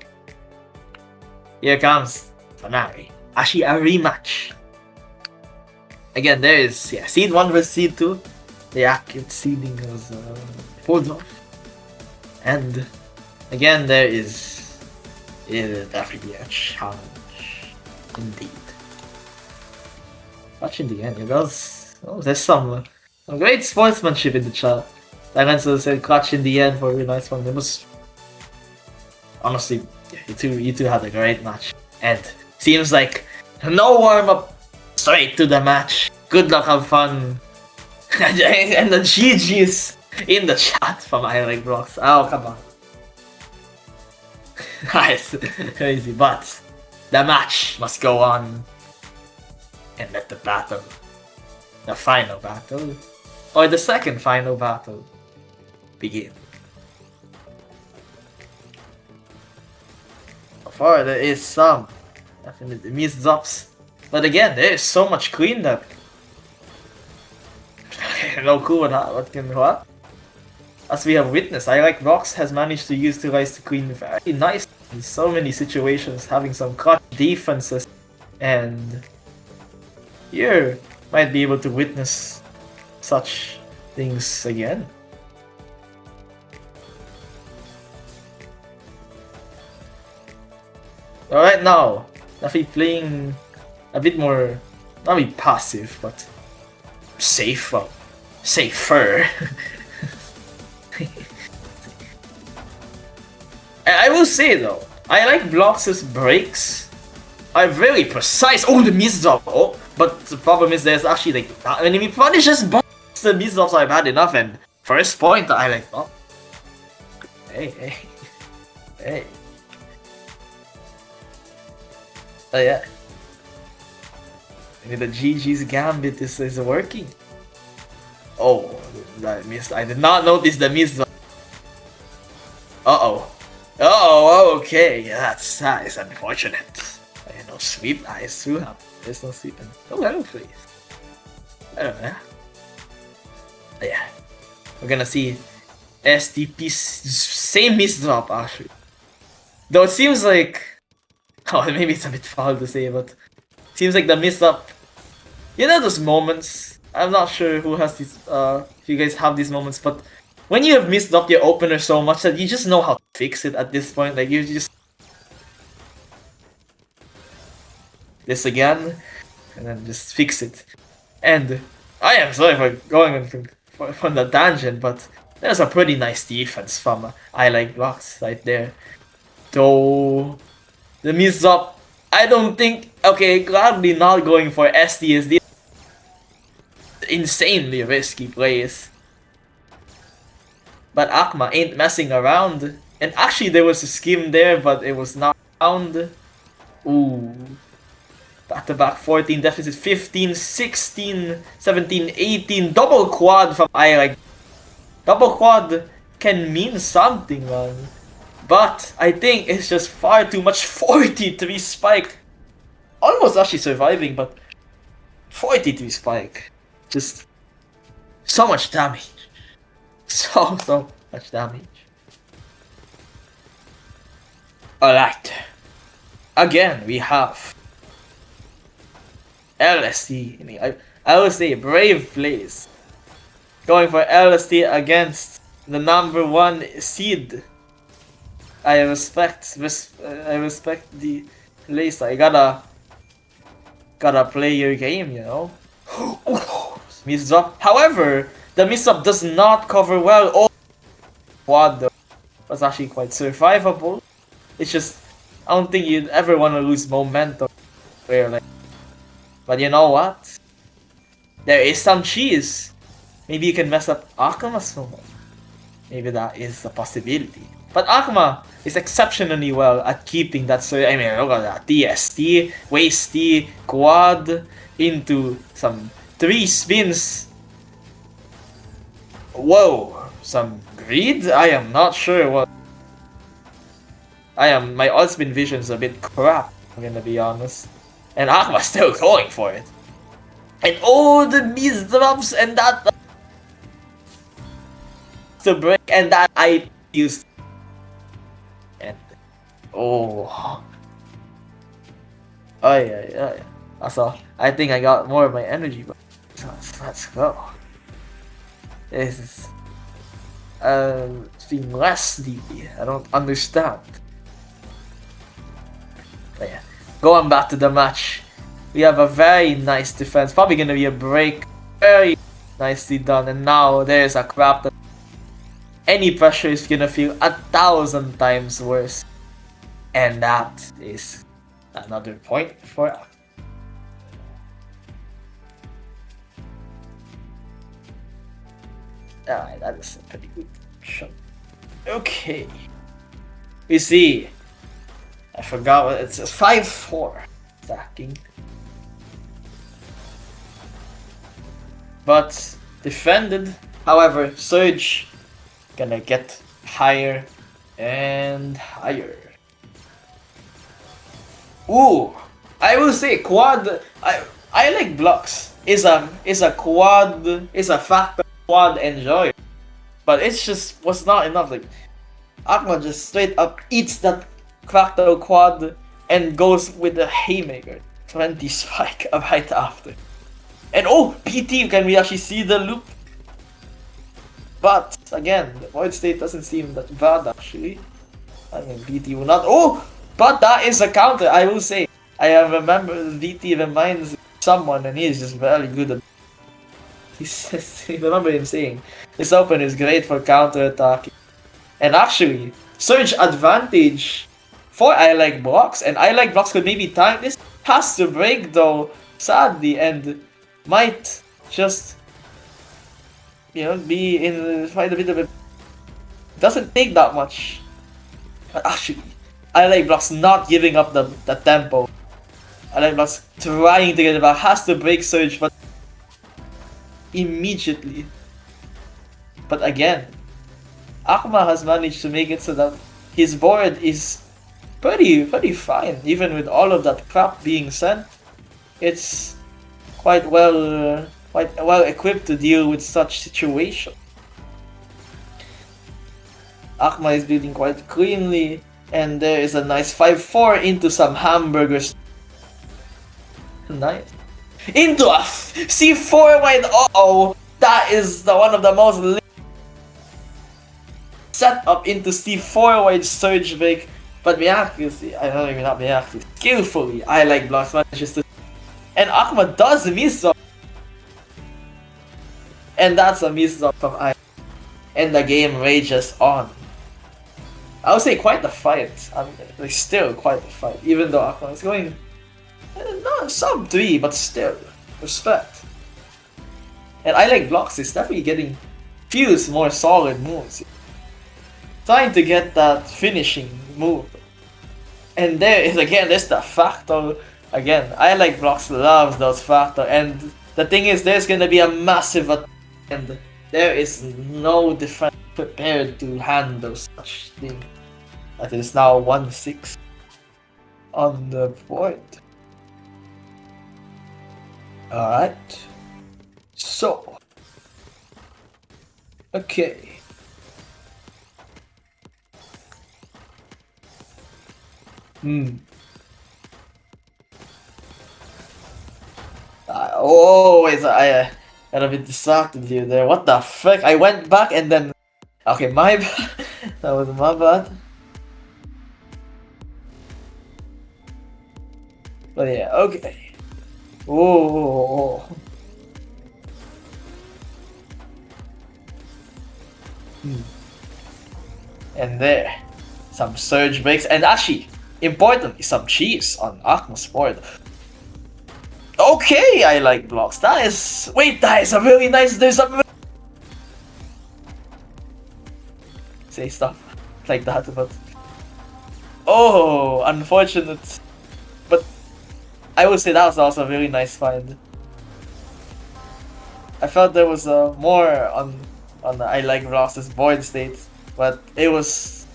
here comes Fnatic. Actually, a rematch. Again, there is Seed 1 versus Seed 2. The accurate seeding was pulled off. And again, there is definitely a challenge. Indeed. Clutch in the end, you guys. Oh, there's some great sportsmanship in the chat. Silencio said clutch in the end for a really nice one. It was honestly, you two had a great match. And seems like no warm up. Straight to the match. Good luck, have fun. And the GG's in the chat from I Like Blocks. Oh, come on. Nice. Crazy. But the match must go on. And let the battle, the final battle, or the second final battle, begin. So far, there is some definitely misdrops. But again, there is so much clean that no clue what. As we have witnessed, I Like Blocks has managed to utilize the clean very nice in so many situations, having some clutch defenses, and here might be able to witness such things again. Alright, now definitely playing a bit more, not be passive, but safe, well, safer. I will say though, I Like Blocks' breaks are very precise. Oh, the misdrop! Oh, but the problem is there's actually like, when he punishes the misdrops are bad enough, and first point I Like, oh. Hey. Oh yeah. Maybe the GG's gambit is working. Oh, that missed. I did not notice the miss. Uh-oh. Oh, okay. That is unfortunate. No sweep. I assume there's no sweeping. Oh, hello, please. I don't know. Yeah. We're gonna see STP same miss drop actually. Though it seems like, oh, maybe it's a bit foul to say, but it seems like the miss up. You know those moments. I'm not sure who has these. If you guys have these moments, but when you have missed up your opener so much that you just know how to fix it at this point. Like you just this again, and then just fix it. And I am sorry for going from the tangent, but there's a pretty nice defense from I Like Blocks right there. Though the miss up, I don't think. Okay, gladly not going for STSD. Insanely risky plays. But Akma ain't messing around. And actually there was a scheme there, but it was not found. Ooh. Back-to-back 14 deficit, 15, 16, 17, 18. Double quad from I Like. Double quad can mean something, man. But I think it's just far too much. 43 spike. Almost actually surviving, but 43 spike. Just so much damage. So much damage. Alright. Again, we have LSD. I would say brave plays. Going for LSD against the #1 seed. I respect the plays. I gotta play your game, you know. Miss up. However, the miss up does not cover well. Oh, quad though was actually quite survivable. It's just I don't think you'd ever want to lose momentum. Where like, but you know what? There is some cheese. Maybe you can mess up Akama's moment. Maybe that is a possibility. But Akama is exceptionally well at keeping that. So I mean, look at that. TST, waste T, quad into some 3 spins. Whoa, some greed? I am not sure what. My odd spin vision is a bit crap, I'm gonna be honest. And Akama's still going for it. And oh, the miss drops and that to break and that I used. And oh, yeah. Also, I think I got more of my energy, but let's go. This is being less DP. I don't understand. But yeah, going back to the match, we have a very nice defense. Probably gonna be a break. Very nicely done. And now there's a crap that any pressure is gonna feel 1,000 times worse. And that is another point for us. Alright, that is a pretty good shot. Okay. We see. I forgot what it's 5-4 stacking. But defended. However, Surge gonna get higher and higher. Ooh, I will say quad. I Like Blocks is a factor quad enjoy, but it's just was not enough. Like Akma just straight up eats that factor quad and goes with the haymaker 20 spike right after. And oh, PT, can we actually see the loop? But again, the Void State doesn't seem that bad actually. I mean, VT will not. Oh, but that is a counter. I will say. I remember VT reminds someone, and he is just very good at. He says, I remember him saying, "This open is great for counter attacking." And actually, Surge advantage for I Like Blocks, and I Like Blocks could maybe time this. Has to break though, sadly, and might just, you know, be in quite a bit of a. Doesn't take that much. But actually, I Like Blocks not giving up the tempo. I Like Blocks trying to get it back. Has to break Surge, but immediately But again, Akuma has managed to make it so that his board is pretty fine, even with all of that crap being sent. It's quite well equipped to deal with such situation. Akuma is building quite cleanly, and there is a nice 5-4 into some hamburgers. Nice. Into a C4 wide. Oh, that is one of the most set up into C4 wide surge break. But miraculously, I don't even not miraculously, skillfully, I like blocks manages to, and Akuma does miss up, and that's a miss up from I, and the game rages on. I would say quite the fight. I mean, like, still quite the fight, even though Akuma is going not sub 3, but still respect. And I like blocks is definitely getting feels more solid moves, trying to get that finishing move. And there is again, there's the factor. Again, I like blocks loves those factor, and the thing is, there's gonna be a massive attack, and there is no defense prepared to handle such thing. That is now 1-6 on the board. Alright. So. Okay. I got a bit distracted here there. What the frick? I went back and then... Okay, my bad. That was my bad. But yeah, okay. Oh. And there. Some surge breaks. And actually, importantly, some cheese on Akuma's board. Okay, I like blocks. That is... Wait, that is a really nice... There's a... Say stuff like that, but... Oh, unfortunate. But I would say that was also a really nice find. I felt there was more on I like blocks' board state, but it was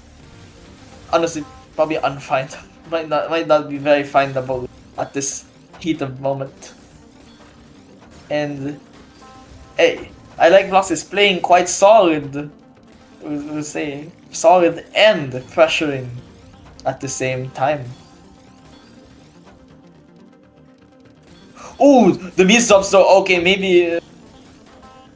honestly probably unfindable. Might not be very findable at this heat of moment. And hey, I like blocks is playing quite solid. We'll say solid and pressuring at the same time. Ooh, the miss-ups though. Okay, maybe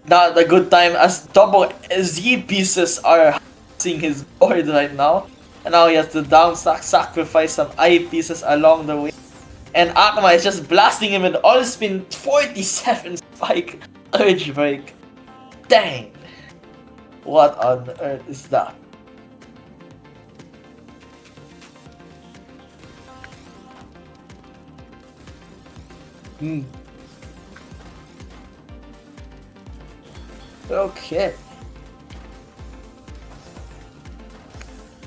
not a good time as double Z pieces are seeing his board right now. And now he has to down sacrifice some I pieces along the way. And Akuma is just blasting him with all spin 47 spike urge break. Dang. What on earth is that? Okay.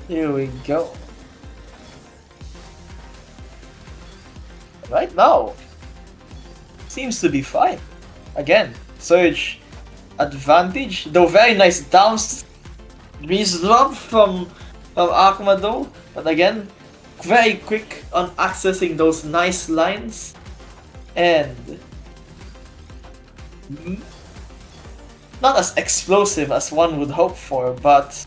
Here we go. Right now, seems to be fine. Again, surge advantage, though very nice downs resolve from Akuma though, but again, very quick on accessing those nice lines, and not as explosive as one would hope for, but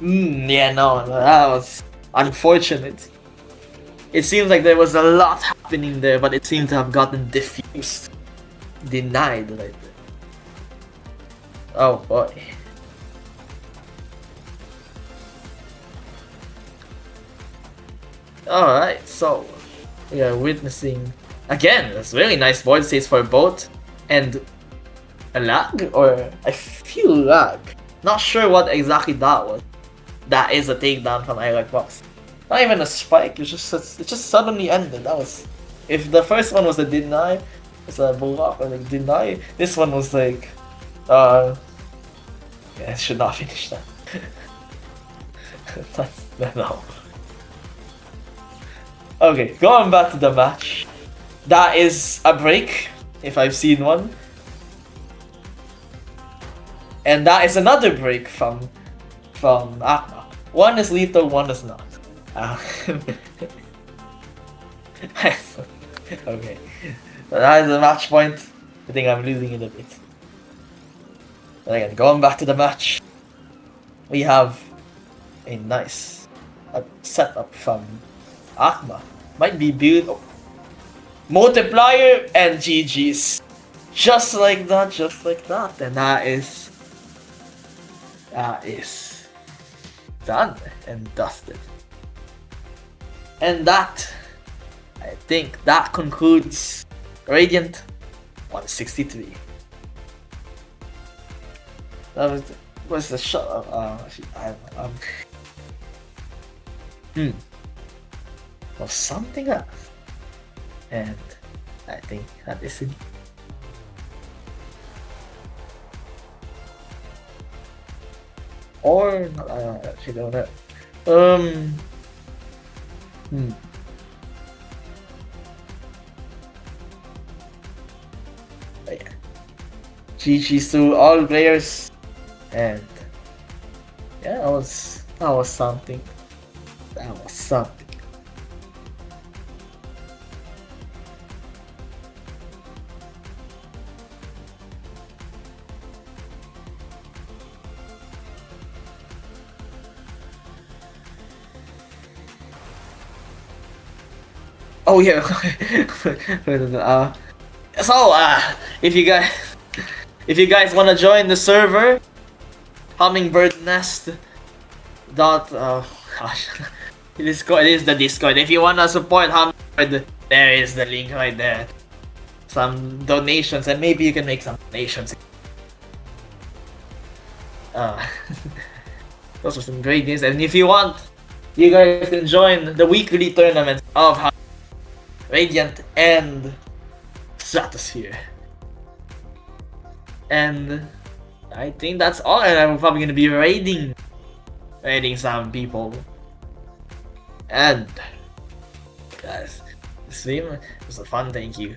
yeah, no, that was unfortunate. It seems like there was a lot happening there, but it seemed to have gotten diffused, denied right there. Oh boy. Alright, so we are witnessing again this really nice board states for both, and a lag, or I feel lag. Not sure what exactly that was. That is a takedown from I Like Box. Not even a spike, it just suddenly ended. That was, if the first one was a deny, it's a block or like deny. This one was like, yeah, I should not finish that. No. Okay, going back to the match. That is a break, if I've seen one. And that is another break from Akma. One is lethal, one is not. Okay. So that is the match point. I think I'm losing it a bit. But again, going back to the match, we have a nice setup from Akma. Might be built multiplier and GG's. Just like that, just like that. And that is done and dusted. And that, I think that concludes Radiant 163. That was the shot. Or something else. And I think that is it. Or not, I actually don't know. But yeah. GG's to all players, and yeah, that was something. That was something. Oh yeah. So if you guys want to join the server, Hummingbird Nest dot gosh, it is the Discord. If you want to support Hummingbird, there is the link right there. Some donations, and maybe you can make some donations. Those were some great games, and if you want, you guys can join the weekly tournament of Radiant and Stratosphere. And I think that's all, and I'm probably gonna be raiding some people. And guys, the stream was fun. Thank you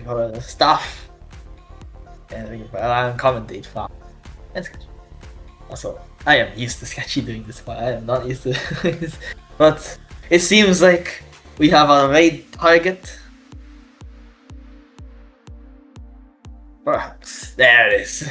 for the stuff, and thank you for allowing commentate for and Sketchy. Also, I am used to Sketchy doing this, but I am not used to doing this. But it seems like we have a raid target. Perhaps. There it is.